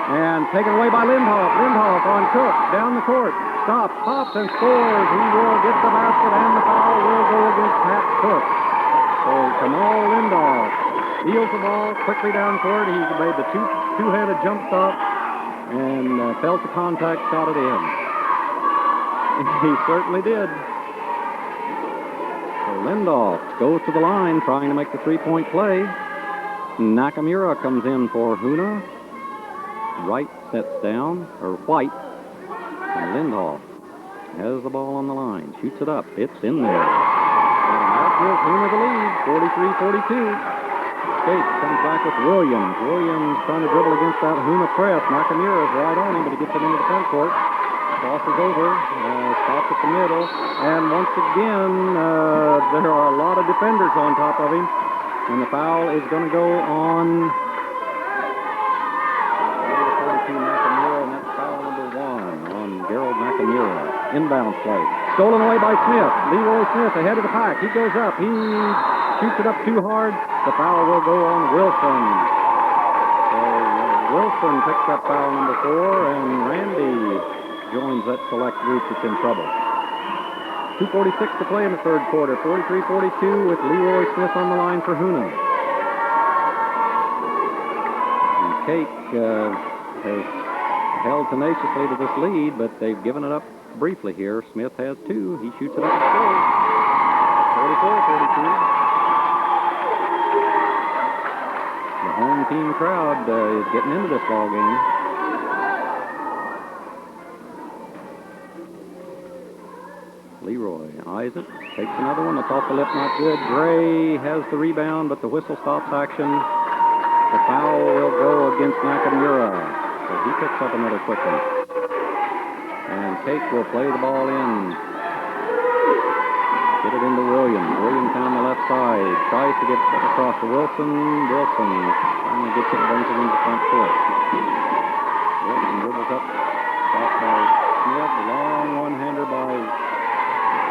And taken away by Lindhoff. Lindhoff on Cook. Down the court. Stops, pops, and scores. He will get the basket, and the foul will go against Pat Cook. So Kamal Lindhoff steals the ball quickly down court. He made the two-handed jump stop and felt the contact, shot it in. He certainly did. So Lindhoff goes to the line, trying to make the three-point play. Nakamura comes in for Hoonah. Wright sets down, or White, and Lindhoff has the ball on the line. Shoots it up. It's in there. And that gives Hoonah the lead, 43-42. Kake comes back with Williams. Williams trying to dribble against that Hoonah press. Nakamura is right on him, but he gets it into the front court. Crosses over, stops at the middle, and once again, there are a lot of defenders on top of him, and the foul is going to go on 42 Nakamura, and that's foul number 1 on Gerald Nakamura. Inbound play. Stolen away by Smith. Leroy Smith ahead of the pack. He goes up. He shoots it up too hard. The foul will go on Wilson. So Wilson picks up foul number 4, and Randy joins that select group that's in trouble. 2:46 to play in the third quarter. 43-42 with Leroy Smith on the line for Hoonah. And Kake has held tenaciously to this lead, but they've given it up briefly here. Smith has 2. He shoots it up and scores. 44-42. The home team crowd is getting into this ball game. Leroy eyes it, takes another one. That's off the lip, not good. Gray has the rebound, but the whistle stops action. The foul will go against Nakamura. So he picks up another quick one. And Kake will play the ball in. Get it into Williams. Williams down the left side. Tries to get across to Wilson. Wilson finally gets it, brings it into the front court. Wilson dribbles up. Stopped by Smith. A long one-hander by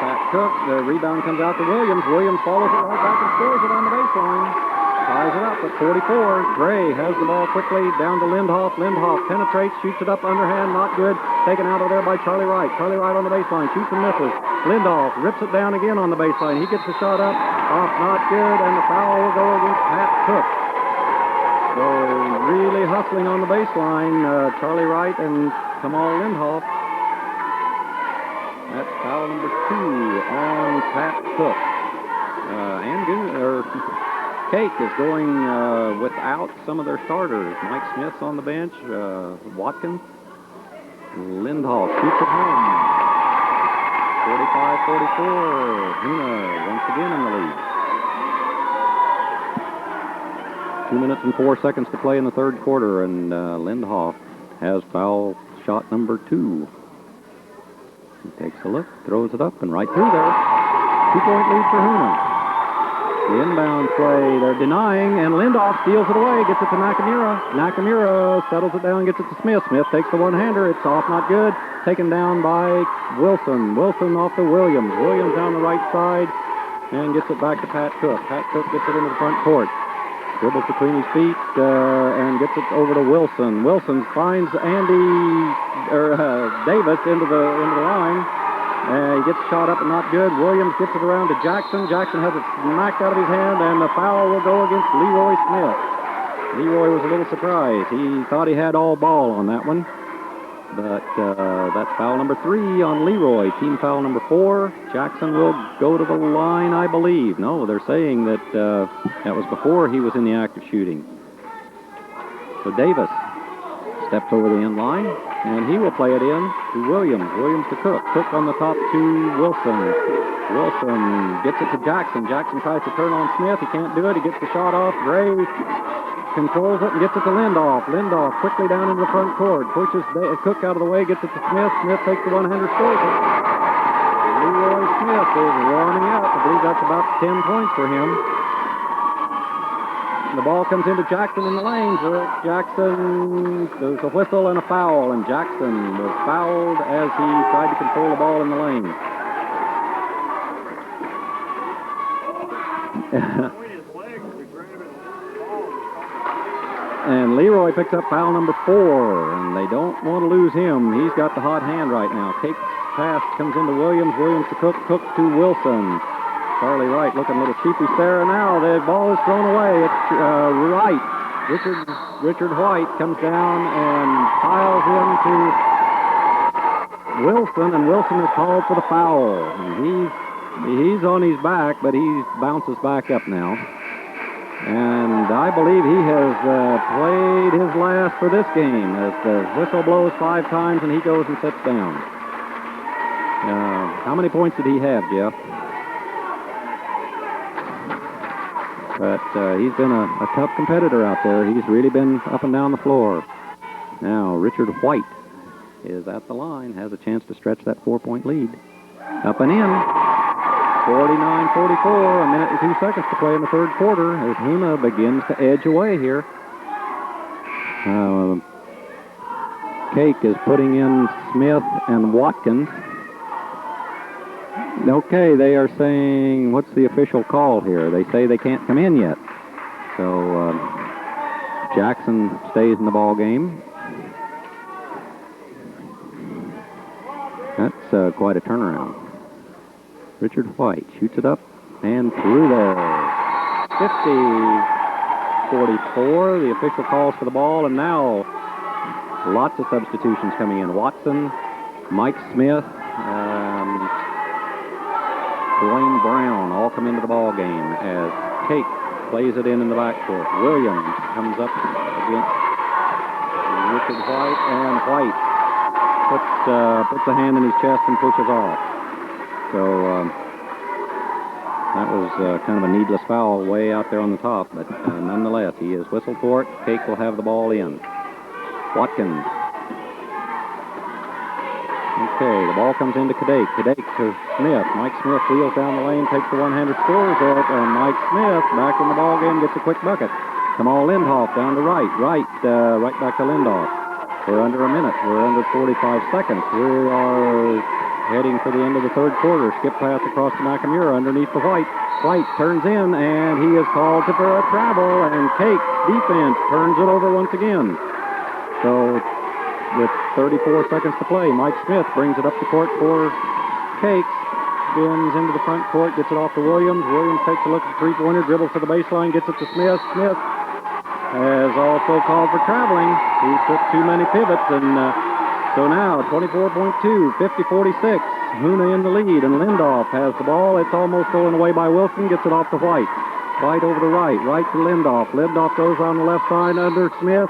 Pat Cook. The rebound comes out to Williams. Williams follows it right back and scores it on the baseline. Ties it up at 44. Gray has the ball quickly down to Lindhoff. Lindhoff penetrates, shoots it up underhand, not good. Taken out of there by Charlie Wright. Charlie Wright on the baseline, shoots and misses. Lindhoff rips it down again on the baseline. He gets the shot up, off, not good, and the foul will go against Pat Cook. So really hustling on the baseline, Charlie Wright and Kamal Lindhoff. That's foul number 2 on Pat Cook. Kake is going without some of their starters. Mike Smith's on the bench. Watkins. Lindhoff shoots it home. 45-44. Hoonah once again in the lead. 2 minutes and 4 seconds to play in the third quarter, and Lindhoff has foul shot number 2. He takes a look, throws it up, and right through there. 2-point lead for Hoonah. The inbound play, they're denying, and Lindhoff steals it away, gets it to Nakamura. Nakamura settles it down, gets it to Smith. Smith takes the one-hander, it's off, not good. Taken down by Wilson. Wilson off to Williams. Williams down the right side, and gets it back to Pat Cook. Pat Cook gets it into the front court. Dribbles between his feet, and gets it over to Wilson. Wilson finds Davis into the line. He gets shot up and not good. Williams gets it around to Jackson. Jackson has it smacked out of his hand, and the foul will go against Leroy Smith. Leroy was a little surprised. He thought he had all ball on that one. But that's foul number 3 on Leroy. Team foul number 4. Jackson will go to the line, I believe. No, they're saying that that was before he was in the act of shooting. So Davis steps over the end line, and he will play it in to Williams. Williams to Cook. Cook on the top to Wilson. Wilson gets it to Jackson. Jackson tries to turn on Smith. He can't do it. He gets the shot off. Gray controls it and gets it to Lindoff. Lindoff quickly down into the front court. Pushes Cook out of the way, gets it to Smith. Smith takes the one-hander, scores it. Leroy Smith is warming up. I believe that's about 10 points for him. The ball comes into Jackson in the lane. Jackson, there's a whistle and a foul, and Jackson was fouled as he tried to control the ball in the lane. And Leroy picks up foul number 4, and they don't want to lose him. He's got the hot hand right now. Cake's pass comes into Williams. Williams to Cook. Cook to Wilson. Charlie Wright looking a little sheepish there. And now the ball is thrown away. It's Wright. Richard White comes down and piles into Wilson, and Wilson is called for the foul. And he's on his back, but he bounces back up now. And I believe he has played his last for this game as the whistle blows 5 times and he goes and sits down. How many points did he have, Jeff? But he's been a tough competitor out there. He's really been up and down the floor. Now, Richard White is at the line, has a chance to stretch that 4-point lead. Up and in. 49-44, a minute and 2 seconds to play in the third quarter as Hoonah begins to edge away here. Kake is putting in Smith and Watkins. Okay, they are saying, what's the official call here? They say they can't come in yet. So Jackson stays in the ball game. That's quite a turnaround. Richard White shoots it up and through there. 50-44. The official calls for the ball, and now lots of substitutions coming in. Watson, Mike Smith, Dwayne Brown all come into the ball game as Kake plays it in the backcourt. Williams comes up against Richard White, and White puts a hand in his chest and pushes off. So that was kind of a needless foul way out there on the top, but nonetheless, he is whistled for it. Kake will have the ball in. Watkins. Okay, the ball comes into Kake. Kake to Smith. Mike Smith wheels down the lane, takes the one-hander, scores it, and Mike Smith back in the ball game gets a quick bucket. Kamal Lindhoff down to Wright. Right back to Lindhoff. We're under a minute. We're under 45 seconds. We are heading for the end of the third quarter. Skip pass across to Nakamura underneath the White. White turns in, and he is called for a travel, and Kake defense turns it over once again. So with 34 seconds to play, Mike Smith brings it up the court for Kake. Spins into the front court, gets it off to Williams. Williams takes a look at the three-pointer, dribbles to the baseline, gets it to Smith. Smith has also called for traveling. He took too many pivots, and so now 24.2, 50-46. Hoonah in the lead, and Lindhoff has the ball. It's almost stolen away by Wilson, gets it off to White. White over to Wright to Lindhoff. Lindhoff goes on the left side under Smith,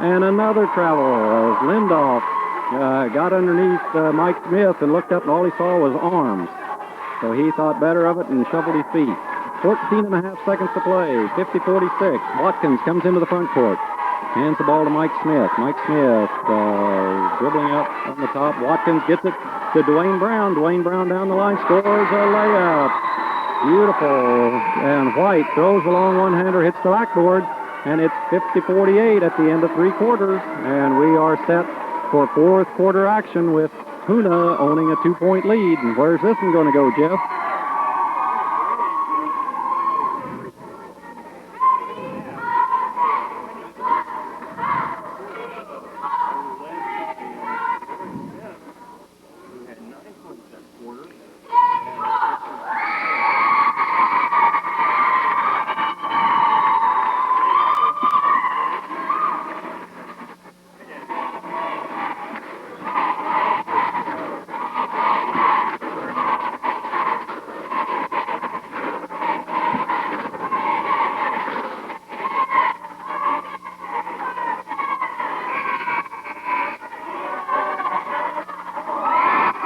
and another travel as Lindhoff got underneath Mike Smith and looked up, and all he saw was arms. So he thought better of it and shuffled his feet. 14 and a half seconds to play, 50-46. Watkins comes into the front court. Hands the ball to Mike Smith. Mike Smith dribbling up on the top. Watkins gets it to Dwayne Brown. Dwayne Brown down the line, scores a layup. Beautiful. And White throws a long one-hander, hits the backboard, and it's 50-48 at the end of 3 quarters. And we are set for fourth quarter action with Hoonah owning a 2-point lead. And where's this one going to go, Jeff?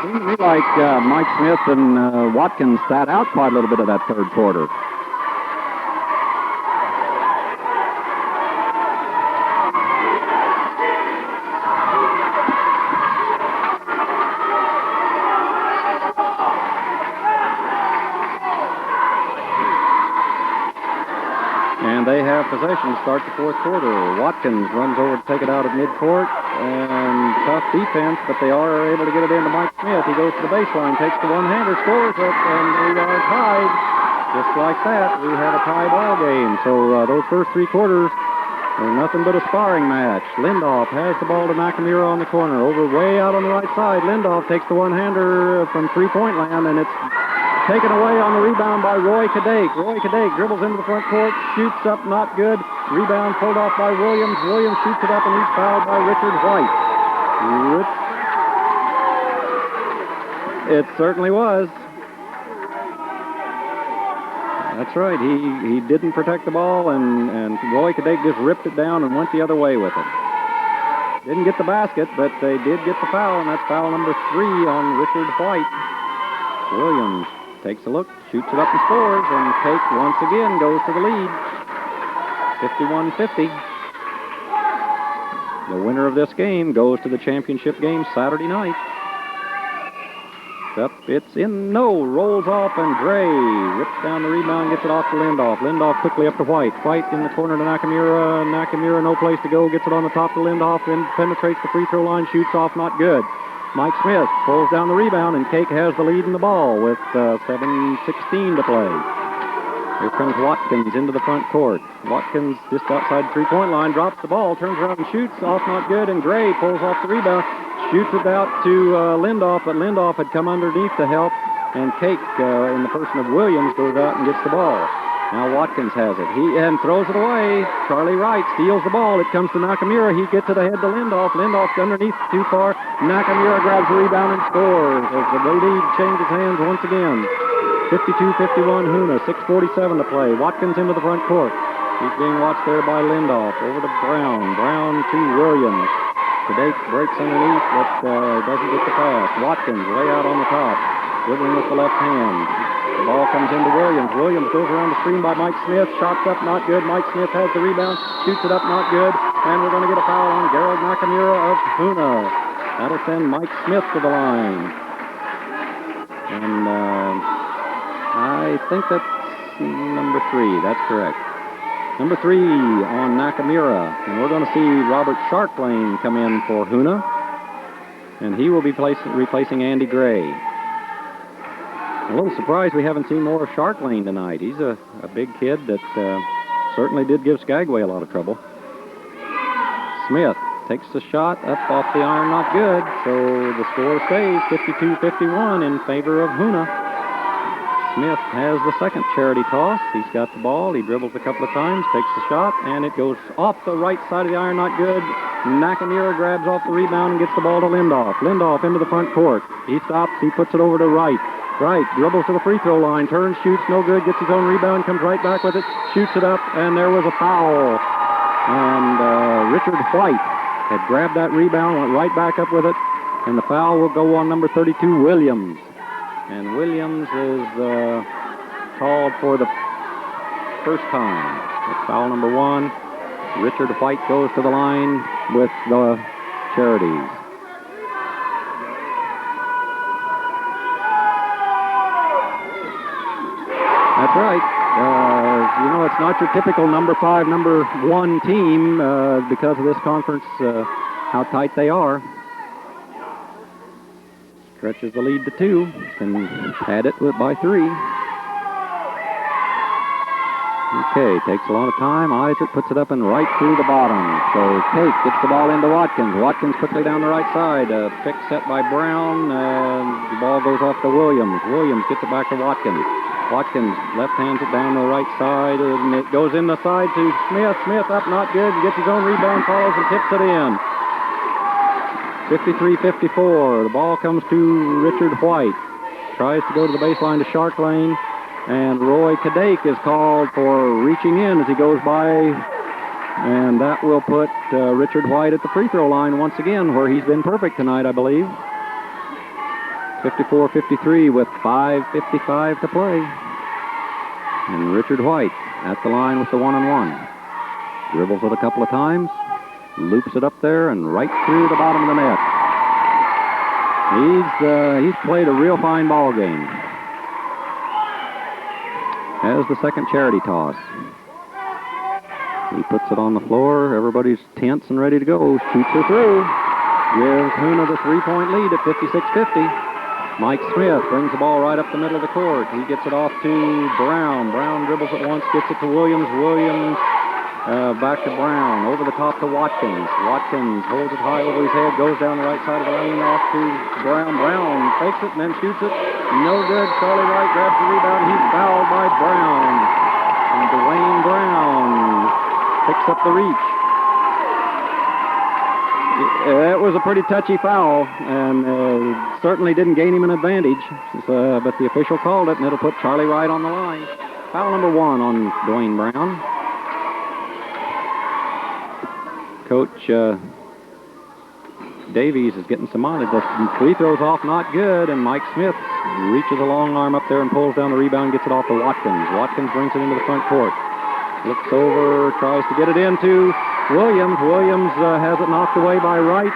Seems to me like Mike Smith and Watkins sat out quite a little bit of that third quarter. And they have possession to start the fourth quarter. Watkins runs over to take it out at midcourt, and tough defense, but they are able to get it into Mike Smith. He goes to the baseline, takes the one-hander, scores it, and we are tied. Just like that, we have a tie ball game. So those first three quarters are nothing but a sparring match. Lindoff has the ball to Nakamura on the corner, over way out on the right side. Lindoff takes the one-hander from three-point land, and it's taken away on the rebound by Roy Kake. Roy Kake dribbles into the front court, shoots up, not good. Rebound pulled off by Williams. Williams shoots it up, and he's fouled by Richard White. It certainly was. That's right. He didn't protect the ball, and Roy Kake just ripped it down and went the other way with it. Didn't get the basket, but they did get the foul, and that's foul number 3 on Richard White. Williams takes a look, shoots it up and scores, and Kake once again goes to the lead. 51-50. The winner of this game goes to the championship game Saturday night. Up, it's in, no, rolls off, and Gray rips down the rebound, gets it off to Lindoff. Lindoff quickly up to White. White in the corner to Nakamura. Nakamura, no place to go, gets it on the top to Lindoff, then penetrates the free throw line, shoots off, not good. Mike Smith pulls down the rebound, and Kake has the lead in the ball with 7:16 to play. Here comes Watkins into the front court. Watkins just outside the three-point line, drops the ball, turns around and shoots, off not good, and Gray pulls off the rebound, shoots it out to Lindoff, but Lindoff had come underneath to help, and Kake, in the person of Williams, goes out and gets the ball. Now Watkins has it. He throws it away. Charlie Wright steals the ball. It comes to Nakamura. He gets it ahead to Lindoff. Lindoff's underneath too far. Nakamura grabs the rebound and scores as the lead changes hands once again. 52-51 Hoonah. 6:47 to play. Watkins into the front court. He's being watched there by Lindoff. Over to Brown. Brown to Williams. Kake breaks underneath, but doesn't get the pass. Watkins way out on the top, dribbling with the left hand. The ball comes into Williams. Williams goes around the screen by Mike Smith. Shots up, not good. Mike Smith has the rebound. Shoots it up, not good. And we're going to get a foul on Gerald Nakamura of Hoonah. That'll send Mike Smith to the line. And I think that's number 3. That's correct. Number 3 on Nakamura. And we're going to see Robert Sharklane come in for Hoonah. And he will be replacing Andy Gray. A little surprised we haven't seen more of Sharklane tonight. He's a big kid that certainly did give Skagway a lot of trouble. Smith takes the shot up off the iron, not good. So the score stays 52-51 in favor of Hoonah. Smith has the second charity toss. He's got the ball. He dribbles a couple of times, takes the shot, and it goes off the right side of the iron, not good. Nakamura grabs off the rebound and gets the ball to Lindoff. Lindoff into the front court. He stops. He puts it over to Wright. Wright dribbles to the free throw line, turns, shoots, no good, gets his own rebound, comes right back with it, shoots it up, and there was a foul. And Richard White had grabbed that rebound, went right back up with it, and the foul will go on number 32, Williams. And Williams is called for the first time. That's foul number 1. Richard White goes to the line with the charities. That's right. It's not your typical number 5, number 1 team because of this conference, how tight they are. Stretches the lead to 2. Can add it by 3. Okay, takes a lot of time. Isaac puts it up and right through the bottom. So Kake gets the ball into Watkins. Watkins quickly down the right side. Pick set by Brown. The ball goes off to Williams. Williams gets it back to Watkins. Watkins left hands it down the right side, and it goes in the side to Smith. Smith up, not good. Gets his own rebound, follows and tips it in. 53-54. The ball comes to Richard White. Tries to go to the baseline to Sharklane, and Roy Kake is called for reaching in as he goes by, and that will put Richard White at the free throw line once again, where he's been perfect tonight, I believe. 54-53 with 5:55 to play. And Richard White at the line with the 1-on-1. Dribbles it a couple of times, loops it up there, and right through the bottom of the net. He's played a real fine ball game. Has the second charity toss. He puts it on the floor. Everybody's tense and ready to go. Shoots her through. Gives Hoonah the 3-point lead at 56-50. Mike Smith brings the ball right up the middle of the court. He gets it off to Brown. Brown dribbles it once, gets it to Williams. Williams back to Brown. Over the top to Watkins. Watkins holds it high over his head, goes down the right side of the lane, off to Brown. Brown fakes it and then shoots it. No good. Charlie Wright grabs the rebound. He's fouled by Brown. And Dwayne Brown picks up the reach. It was a pretty touchy foul, and certainly didn't gain him an advantage, but the official called it, and it'll put Charlie Wright on the line. Foul number 1 on Dwayne Brown. Coach Davies is getting some on it. The free throw's off, not good, and Mike Smith reaches a long arm up there and pulls down the rebound, gets it off to Watkins. Watkins brings it into the front court. Looks over, tries to get it into Williams. Williams has it knocked away by Wright.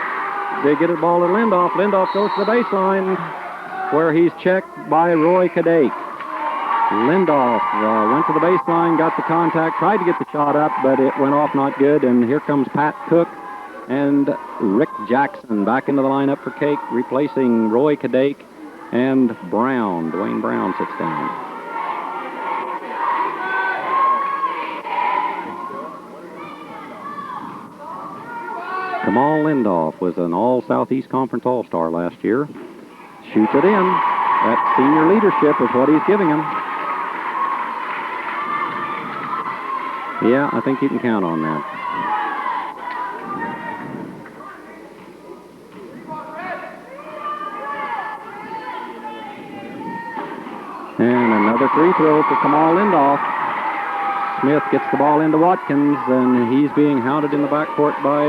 They get the ball to Lindoff. Lindoff goes to the baseline where he's checked by Roy Kake. Lindoff went to the baseline, got the contact, tried to get the shot up, but it went off not good. And here comes Pat Cook and Rick Jackson back into the lineup for Kake, replacing Roy Kake and Brown. Dwayne Brown sits down. Kamal Lindoff was an All-Southeast Conference All-Star last year. Shoots it in. That senior leadership is what he's giving him. Yeah, I think you can count on that. And another free throw for Kamal Lindoff. Smith gets the ball into Watkins, and he's being hounded in the backcourt by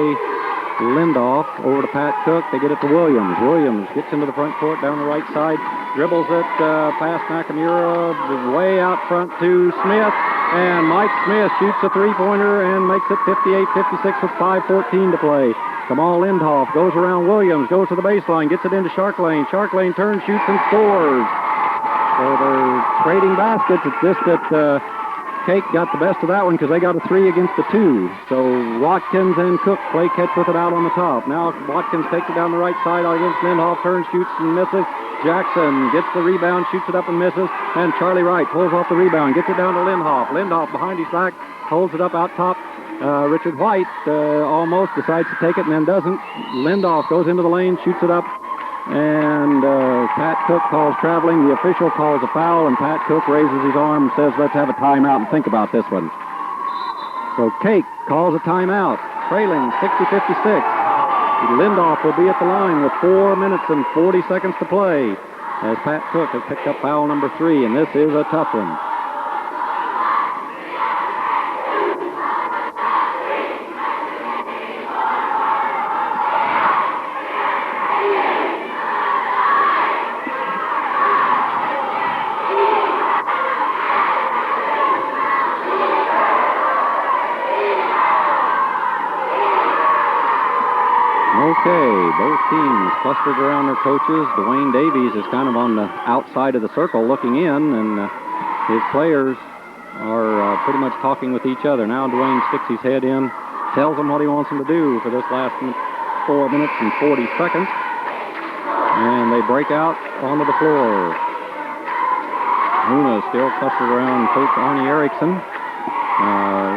Lindoff. Over to Pat Cook. They get it to Williams. Williams gets into the front court down the right side, dribbles it past Nakamura, way out front to Smith, and Mike Smith shoots a three-pointer and makes it 58-56 with 5:14 to play. Kamal Lindoff goes around Williams, goes to the baseline, gets it into Shark Lane. Shark Lane turns, shoots, and scores. So they're trading baskets. It's just that Kake got the best of that one because they got a 3 against a 2. So Watkins and Cook play catch with it out on the top. Now Watkins takes it down the right side against Lindoff, turns, shoots, and misses. Jackson gets the rebound, shoots it up and misses. And Charlie Wright pulls off the rebound, gets it down to Lindoff. Lindoff behind his back, holds it up out top. Richard White almost decides to take it and then doesn't. Lindoff goes into the lane, shoots it up. And Pat Cook calls traveling. The official calls a foul, and Pat Cook raises his arm and says, let's have a timeout and think about this one. So Kake calls a timeout, trailing 60-56. Lindoff will be at the line with 4 minutes and 40 seconds to play as Pat Cook has picked up foul number 3, and this is a tough one. Okay, both teams clustered around their coaches. Dwayne Davies is kind of on the outside of the circle looking in, and his players are pretty much talking with each other. Now Dwayne sticks his head in, tells them what he wants them to do for this last 4 minutes and 40 seconds. And they break out onto the floor. Hoonah still clustered around Coach Arnie Erickson.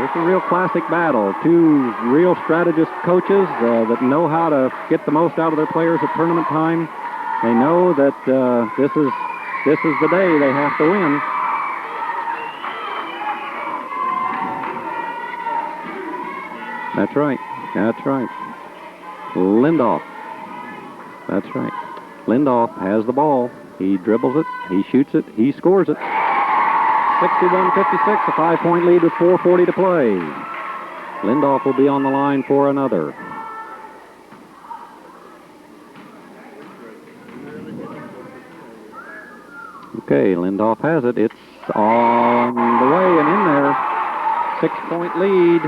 It's a real classic battle. 2 real strategist coaches that know how to get the most out of their players at tournament time. They know that this is the day they have to win. That's right. That's right. Lindoff. That's right. Lindoff has the ball. He dribbles it. He shoots it. He scores it. 61-56, a 5-point lead with 4:40 to play. Lindoff will be on the line for another. Okay, Lindoff has it. It's on the way and in there. 6-point lead.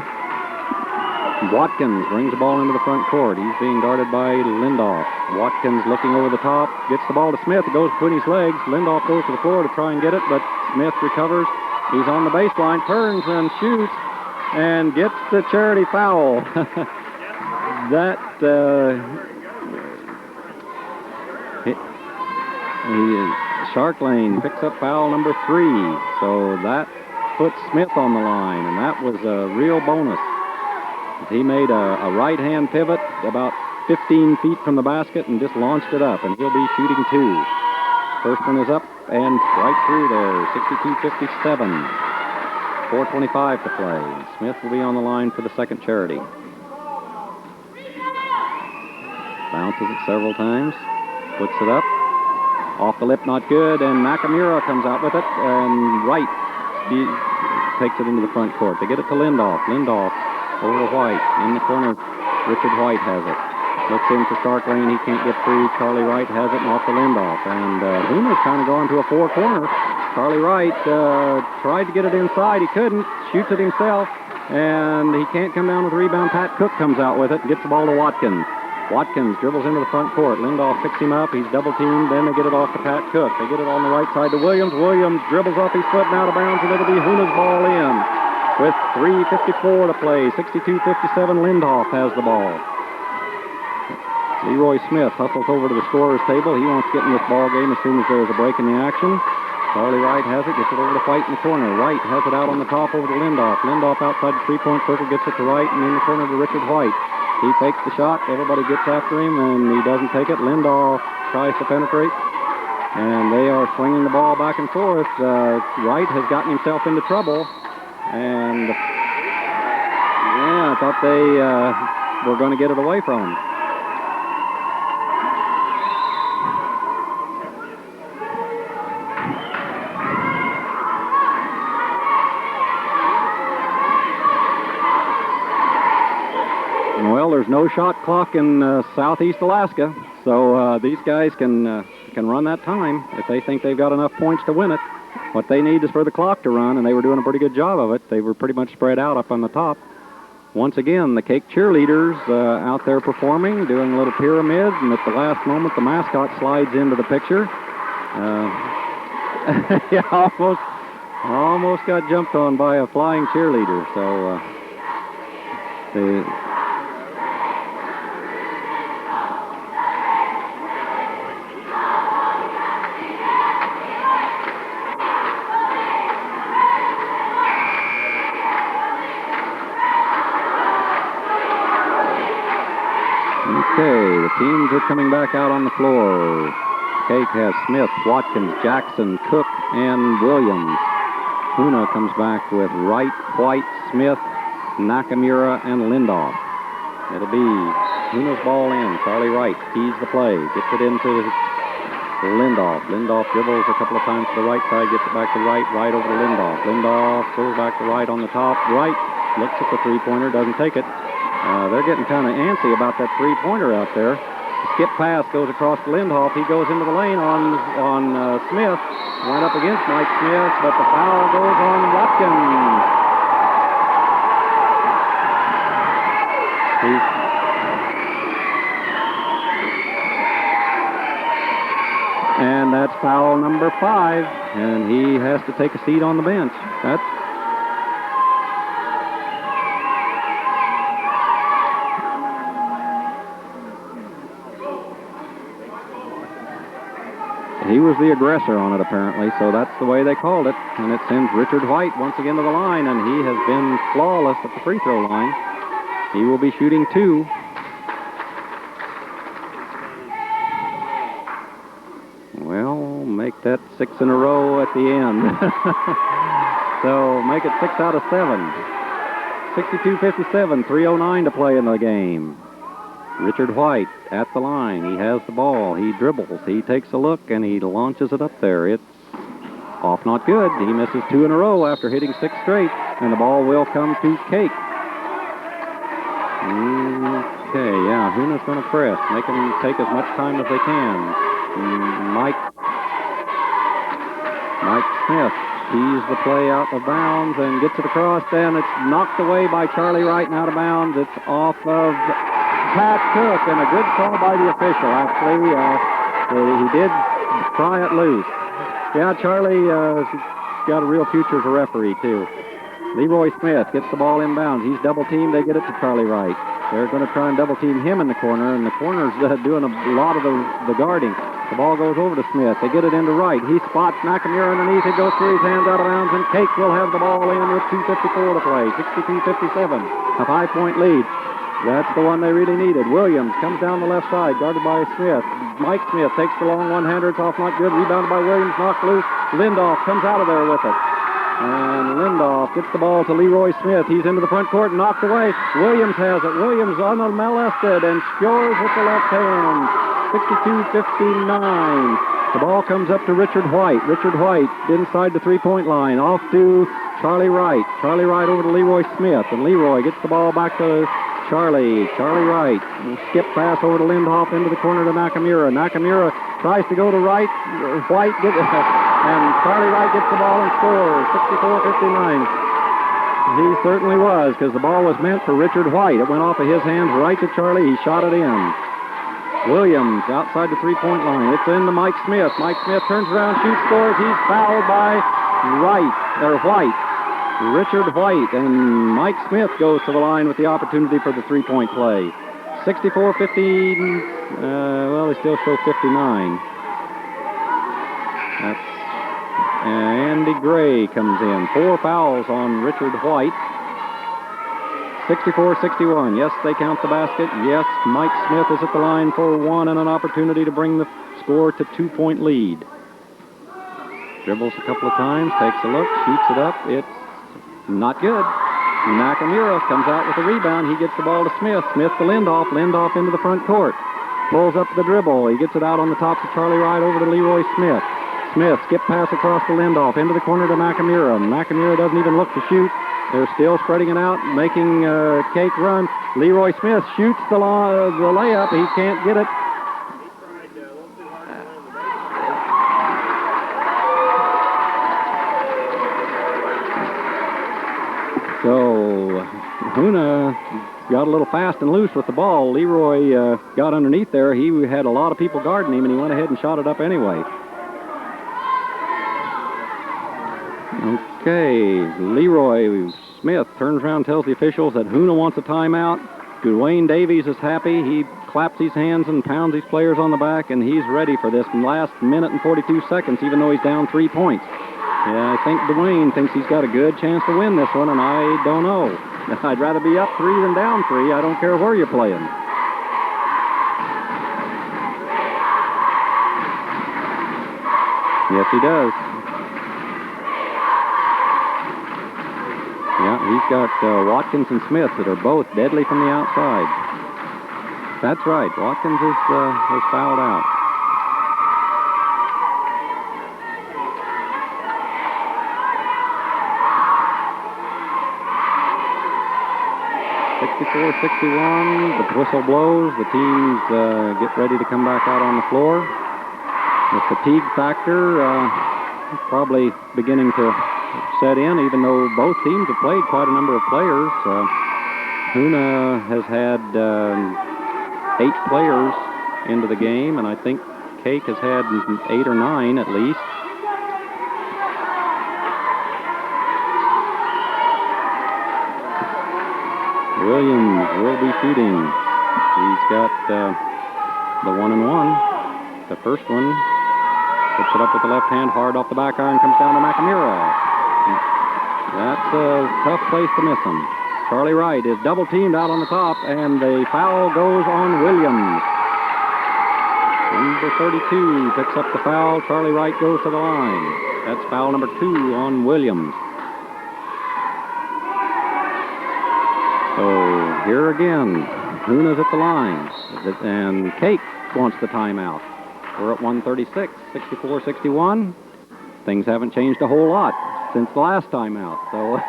Watkins brings the ball into the front court. He's being guarded by Lindoff. Watkins looking over the top, gets the ball to Smith. It goes between his legs. Lindoff goes to the floor to try and get it, but Smith recovers. He's on the baseline, turns and shoots, and gets the charity foul. Shark Lane picks up foul number 3. So that puts Smith on the line, and that was a real bonus. He made a right-hand pivot about 15 feet from the basket and just launched it up, and he'll be shooting 2. First one is up and right through there, 62-57. 4:25 to play. Smith will be on the line for the second charity. Bounces it several times, puts it up. Off the lip, not good, and Nakamura comes out with it, and Wright takes it into the front court. They get it to Lindoff. Lindoff over to White. In the corner, Richard White has it. Looks in for Stark Lane. He can't get through. Charlie Wright has it, and off to Lindoff. And Hoonah's kind of gone to a four-corner. Charlie Wright tried to get it inside. He couldn't. Shoots it himself, and he can't come down with the rebound. Pat Cook comes out with it and gets the ball to Watkins. Watkins dribbles into the front court. Lindoff picks him up. He's double-teamed. Then they get it off to Pat Cook. They get it on the right side to Williams. Williams dribbles off his foot and out of bounds, and it'll be Hoonah's ball in. With 3:54 to play, 62-57, Lindoff has the ball. Leroy Smith hustles over to the scorer's table. He wants to get in this ball game as soon as there's a break in the action. Charlie Wright has it, gets it over to White in the corner. Wright has it out on the top over to Lindoff. Lindoff outside the three-point circle, gets it to Wright, and in the corner to Richard White. He fakes the shot. Everybody gets after him, and he doesn't take it. Lindoff tries to penetrate, and they are swinging the ball back and forth. Wright has gotten himself into trouble, and I thought they were going to get it away from him. Well, there's no shot clock in southeast Alaska, so these guys can run that time if they think they've got enough points to win it. What they need is for the clock to run, and they were doing a pretty good job of it. They were pretty much spread out up on the top. Once again, the Kake cheerleaders out there performing, doing a little pyramid, and at the last moment, the mascot slides into the picture. Yeah, almost got jumped on by a flying cheerleader. So Okay, the teams are coming back out on the floor. Kake has Smith, Watkins, Jackson, Cook, and Williams. Hoonah comes back with Wright, White, Smith, Nakamura, and Lindoff. It'll be Hoonah's ball in. Charlie Wright keys the play, gets it into Lindoff. Lindoff dribbles a couple of times to the right side, gets it back to Wright, Wright over to Lindoff. Lindoff goes back to Wright on the top. Wright looks at the three-pointer, doesn't take it. They're getting kind of antsy about that three-pointer out there. The skip pass goes across to Lindoff. He goes into the lane on Smith. Went up against Mike Smith, but the foul goes on Watkins. And that's foul number 5, and he has to take a seat on the bench. He was the aggressor on it, apparently, so that's the way they called it. And it sends Richard White once again to the line, and he has been flawless at the free throw line. He will be shooting 2. Well, make that 6 in a row at the end. So make it 6 out of 7. 62-57, 3:09 to play in the game. Richard White at the line. He has the ball. He dribbles. He takes a look, and he launches it up there. It's off, not good. He misses 2 in a row after hitting 6 straight, and the ball will come to Kake. Okay, yeah, Hoonah's going to press. Make them take as much time as they can. Mike Mike Smith tees the play out of bounds and gets it across, and it's knocked away by Charlie Wright and out of bounds. It's off of Pat Cook, and a good call by the official, actually. He did pry it loose. Yeah, Charlie got a real future as a referee, too. Leroy Smith gets the ball inbounds. He's double-teamed. They get it to Charlie Wright. They're going to try and double-team him in the corner, and the corner's doing a lot of the guarding. The ball goes over to Smith. They get it into Wright. He spots Nakamura underneath. It goes through his hands out of bounds, and Kake will have the ball in with 2:54 to play. 62-57. A 5-point lead. That's the one they really needed. Williams comes down the left side, guarded by Smith. Mike Smith takes the long one-hander. It's off not good. Rebounded by Williams, knocked loose. Lindoff comes out of there with it. And Lindoff gets the ball to Leroy Smith. He's into the front court, knocked away. Williams has it. Williams unmolested and scores with the left hand. 62-59. The ball comes up to Richard White. Richard White inside the three-point line. Off to Charlie Wright. Charlie Wright over to Leroy Smith. And Leroy gets the ball back to Charlie Wright. Skip pass over to Lindoff into the corner to Nakamura. Nakamura tries to go to Wright. White gets it. And Charlie Wright gets the ball and scores. 64-59. He certainly was, because the ball was meant for Richard White. It went off of his hands right to Charlie. He shot it in. Williams outside the three-point line. It's into Mike Smith. Mike Smith turns around, shoots, scores. He's fouled by White. Richard White. And Mike Smith goes to the line with the opportunity for the three-point play. 64-15. They still show 59. That's Andy Gray comes in. 4 fouls on Richard White. 64-61. Yes, they count the basket. Yes, Mike Smith is at the line for one and an opportunity to bring the score to 2-point lead. Dribbles a couple of times, takes a look, shoots it up. It's not good. Nakamura comes out with a rebound. He gets the ball to Smith. Smith to Lindoff. Lindoff into the front court. Pulls up the dribble. He gets it out on the top to Charlie Wright over to Leroy Smith. Smith, skip pass across to Lindoff, into the corner to Nakamura. Nakamura doesn't even look to shoot. They're still spreading it out, making Kake run. Leroy Smith shoots the layup. He can't get it. So Hoonah got a little fast and loose with the ball. Leroy got underneath there. He had a lot of people guarding him, and he went ahead and shot it up anyway. Okay, Leroy Smith turns around, tells the officials that Hoonah wants a timeout. Dwayne Davies is happy. He claps his hands and pounds his players on the back, and he's ready for this last minute and 42 seconds, even though he's down 3 points. Yeah, I think Dwayne thinks he's got a good chance to win this one, and I don't know. I'd rather be up 3 than down 3. I don't care where you're playing. Yes, he does. Yeah, he's got Watkins and Smith that are both deadly from the outside. That's right. Watkins is fouled out. .61. The whistle blows. The teams get ready to come back out on the floor. The fatigue factor probably beginning to set in, even though both teams have played quite a number of players. Hoonah has had 8 players into the game, and I think Kake has had 8 or 9 at least. Williams will be shooting. He's got the 1-and-1. The first one puts it up with the left hand, hard off the back iron, comes down to Nakamura. That's a tough place to miss him. Charlie Wright is double-teamed out on the top, and the foul goes on Williams. Number 32 picks up the foul. Charlie Wright goes to the line. That's foul number 2 on Williams. So here again, Hoonah's at the line, and Kake wants the timeout. We're at 1:36, 64-61. Things haven't changed a whole lot since the last time out. So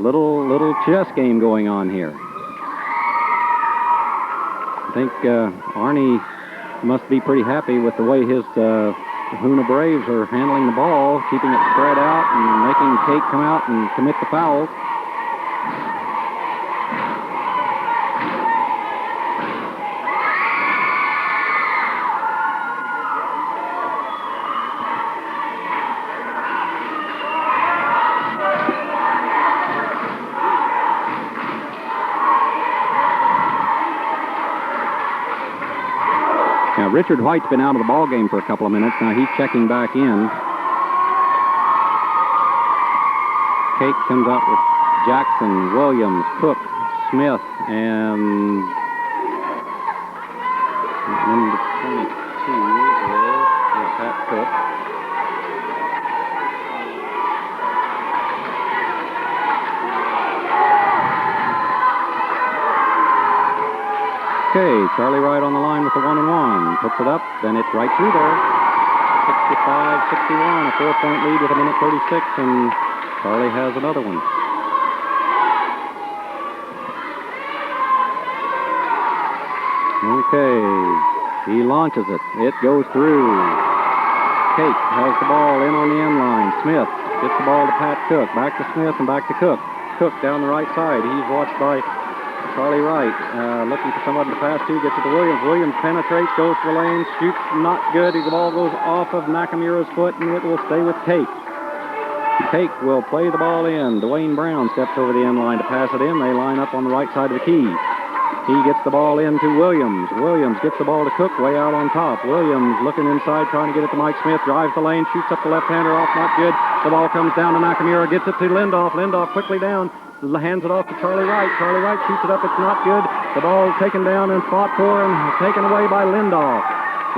little chess game going on here. I think Arnie must be pretty happy with the way his Hoonah Braves are handling the ball, keeping it spread out and making Kake come out and commit the fouls. Now, Richard White's been out of the ball game for a couple of minutes. Now he's checking back in. Kake comes out with Jackson, Williams, Cook, Smith, and number 22 is Pat Cook. Okay, Charlie Wright on the line with the 1-1. Puts it up, then it's right through there. 65-61, a 4-point lead with 1:36, and Charlie has another one. Okay, he launches it. It goes through. Kake has the ball in on the end line. Smith gets the ball to Pat Cook. Back to Smith and back to Cook. Cook down the right side. He's watched by Charlie Wright, looking for somebody to pass to, gets it to Williams. Williams penetrates, goes to the lane, shoots not good. The ball goes off of Nakamura's foot, and it will stay with Kake. Kake will play the ball in. Dwayne Brown steps over the end line to pass it in. They line up on the right side of the key. He gets the ball in to Williams. Williams gets the ball to Cook way out on top. Williams looking inside, trying to get it to Mike Smith. Drives the lane, shoots up the left-hander off, not good. The ball comes down to Nakamura, gets it to Lindoff. Lindoff quickly down. Hands it off to Charlie Wright. Charlie Wright shoots it up. It's not good. The ball taken down and fought for and taken away by Lindoff.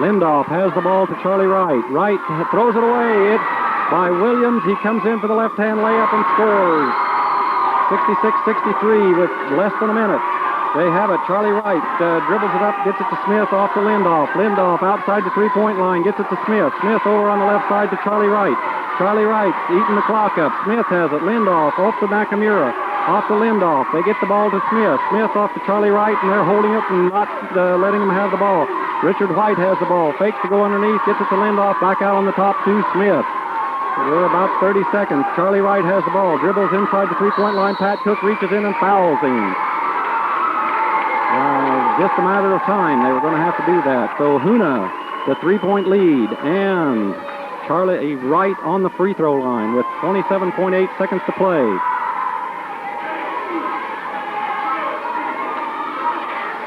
Lindoff has the ball to Charlie Wright. Wright throws it away. It's by Williams. He comes in for the left-hand layup and scores. 66-63 with less than a minute. They have it. Charlie Wright dribbles it up, gets it to Smith, off to Lindoff. Lindoff outside the three-point line, gets it to Smith. Smith over on the left side to Charlie Wright. Charlie Wright eating the clock up. Smith has it. Lindoff off to Nakamura. Off to Lindoff. They get the ball to Smith. Smith off to Charlie Wright, and they're holding it and not letting him have the ball. Richard White has the ball. Fakes to go underneath, gets it to Lindoff. Back out on the top to Smith. We're about 30 seconds. Charlie Wright has the ball. Dribbles inside the three-point line. Pat Cook reaches in and fouls him. Just a matter of time. They were going to have to do that. So Hoonah, the three-point lead, and Charlie Wright on the free throw line with 27.8 seconds to play.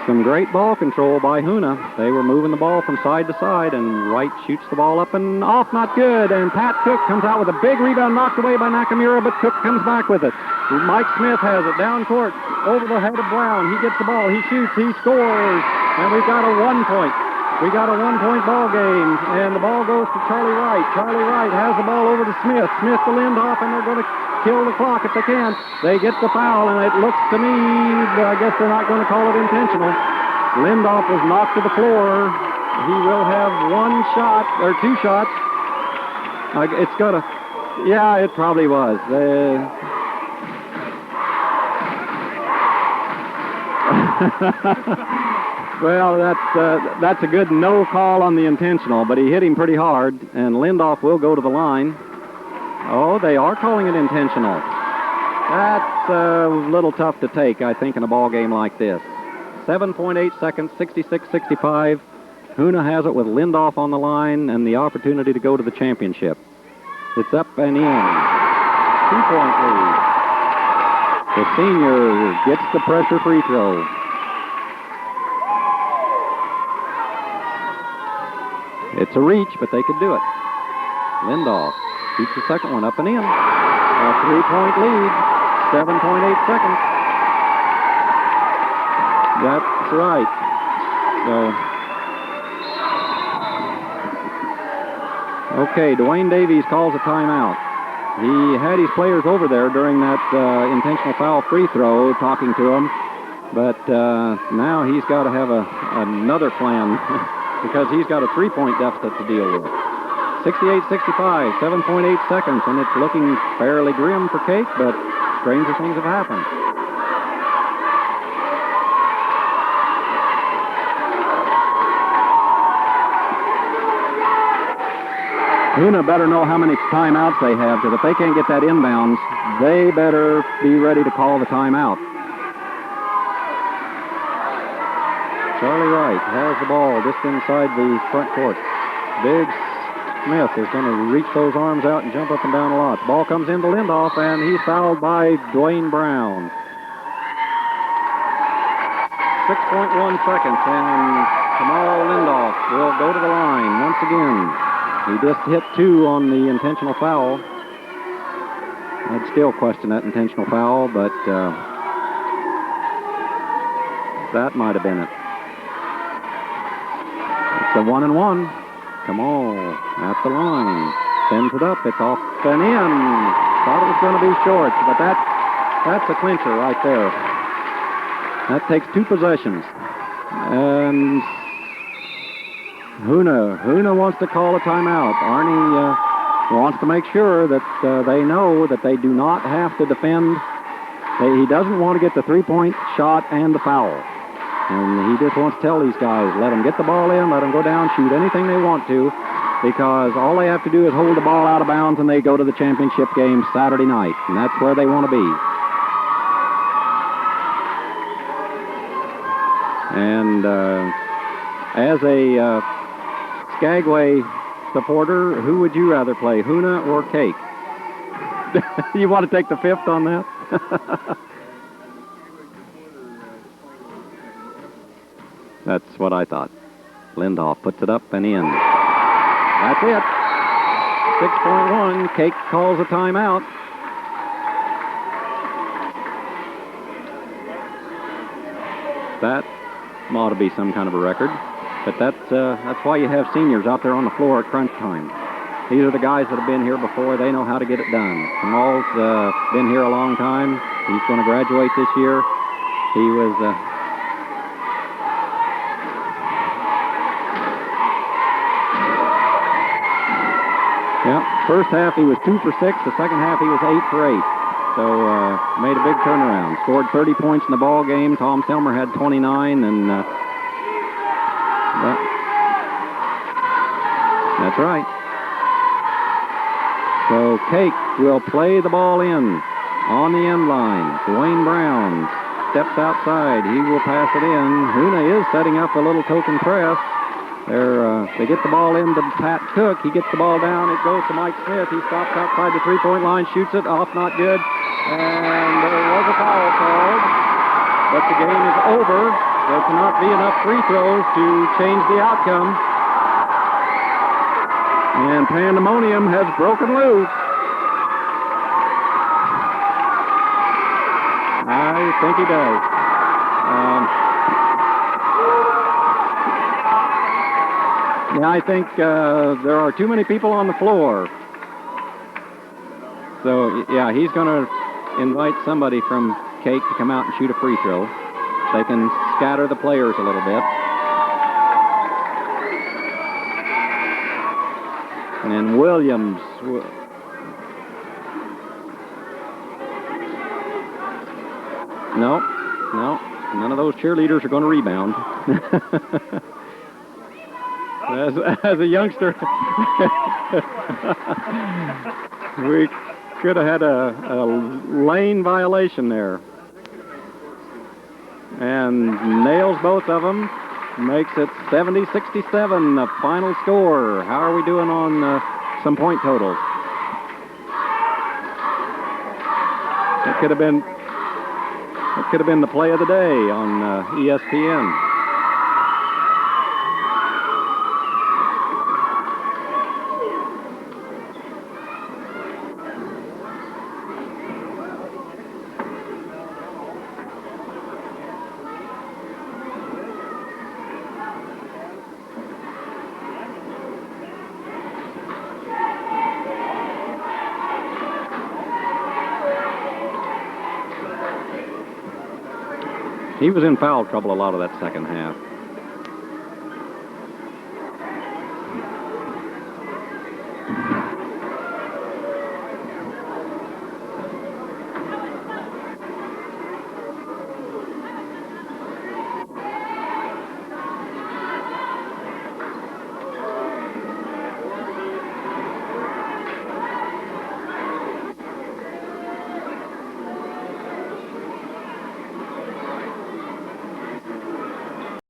Some great ball control by Hoonah. They were moving the ball from side to side, and Wright shoots the ball up and off, not good. And Pat Cook comes out with a big rebound, knocked away by Nakamura, but Cook comes back with it. Mike Smith has it down court, over the head of Brown. He gets the ball, he shoots, he scores, and we've got a 1 point. We got a 1 point ball game, and the ball goes to Charlie Wright. Charlie Wright has the ball over to Smith. Smith to Lindoff, and they're going to kill the clock if they can. They get the foul, and it looks to me, I guess they're not going to call it intentional. Lindoff was knocked to the floor. He will have one shot, or two shots. It's going to, yeah, it probably was. Well, that's a good no call on the intentional, but he hit him pretty hard, and Lindoff will go to the line. Oh, they are calling it intentional. That's a little tough to take, I think, in a ball game like this. 7.8 seconds, 66-65. Hoonah has it with Lindoff on the line and the opportunity to go to the championship. It's up and in. 2-point lead. The senior gets the pressure free throw. It's a reach, but they could do it. Lindoff shoots the second one up and in. A 3-point lead, 7.8 seconds. That's right. So, okay, Dwayne Davies calls a timeout. He had his players over there during that intentional foul free throw, talking to them, but now he's got to have another plan because he's got a 3-point deficit to deal with. 68-65, 7.8 seconds, and it's looking fairly grim for Kake, but stranger things have happened. Huna better know how many timeouts they have, because if they can't get that inbounds, they better be ready to call the timeout. Charlie Wright has the ball just inside the front court. Big Smith is going to reach those arms out and jump up and down a lot. Ball comes into Lindoff, and he's fouled by Dwayne Brown. 6.1 seconds, and Kamal Lindoff will go to the line once again. He just hit 2 on the intentional foul. I'd still question that intentional foul, but that might have been it. It's a 1-and-1. Kamal at the line. Sends it up. It's off and in. Thought it was going to be short, but that's a clincher right there. That takes 2 possessions. And Hoonah wants to call a timeout. Arnie wants to make sure that they know that they do not have to defend. He doesn't want to get the 3-point shot and the foul. And he just wants to tell these guys, let them get the ball in, let them go down, shoot anything they want to, because all they have to do is hold the ball out of bounds and they go to the championship game Saturday night. And that's where they want to be. And as a Skagway supporter, who would you rather play, Hoonah or Kake? You want to take the 5th on that? That's what I thought. Lindoff puts it up and in. That's it. 6.1. Kake calls a timeout. That ought to be some kind of a record. But that's why you have seniors out there on the floor at crunch time. These are the guys that have been here before. They know how to get it done. Kamal's been here a long time. He's going to graduate this year. He was... First half he was 2 for 6. The second half he was 8 for 8. So made a big turnaround. Scored 30 points in the ball game. Tom Selmer had 29, and that's right. So Kake will play the ball in on the end line. Dwayne Brown steps outside. He will pass it in. Hoonah is setting up a little token press. They get the ball in to Pat Cook. He gets the ball down. It goes to Mike Smith. He stops outside the 3-point line, shoots it off, not good. And there was a foul called, but the game is over. There cannot be enough free throws to change the outcome. And pandemonium has broken loose. I think he does. Yeah, I think there are too many people on the floor. So, yeah, he's going to invite somebody from Kake to come out and shoot a free throw. They can scatter the players a little bit. And then Williams... No, none of those cheerleaders are going to rebound. As a youngster, we could have had a lane violation there. And nails both of them. Makes it 70-67, the final score. How are we doing on some point totals? It could have been the play of the day on ESPN. He was in foul trouble a lot of that second half.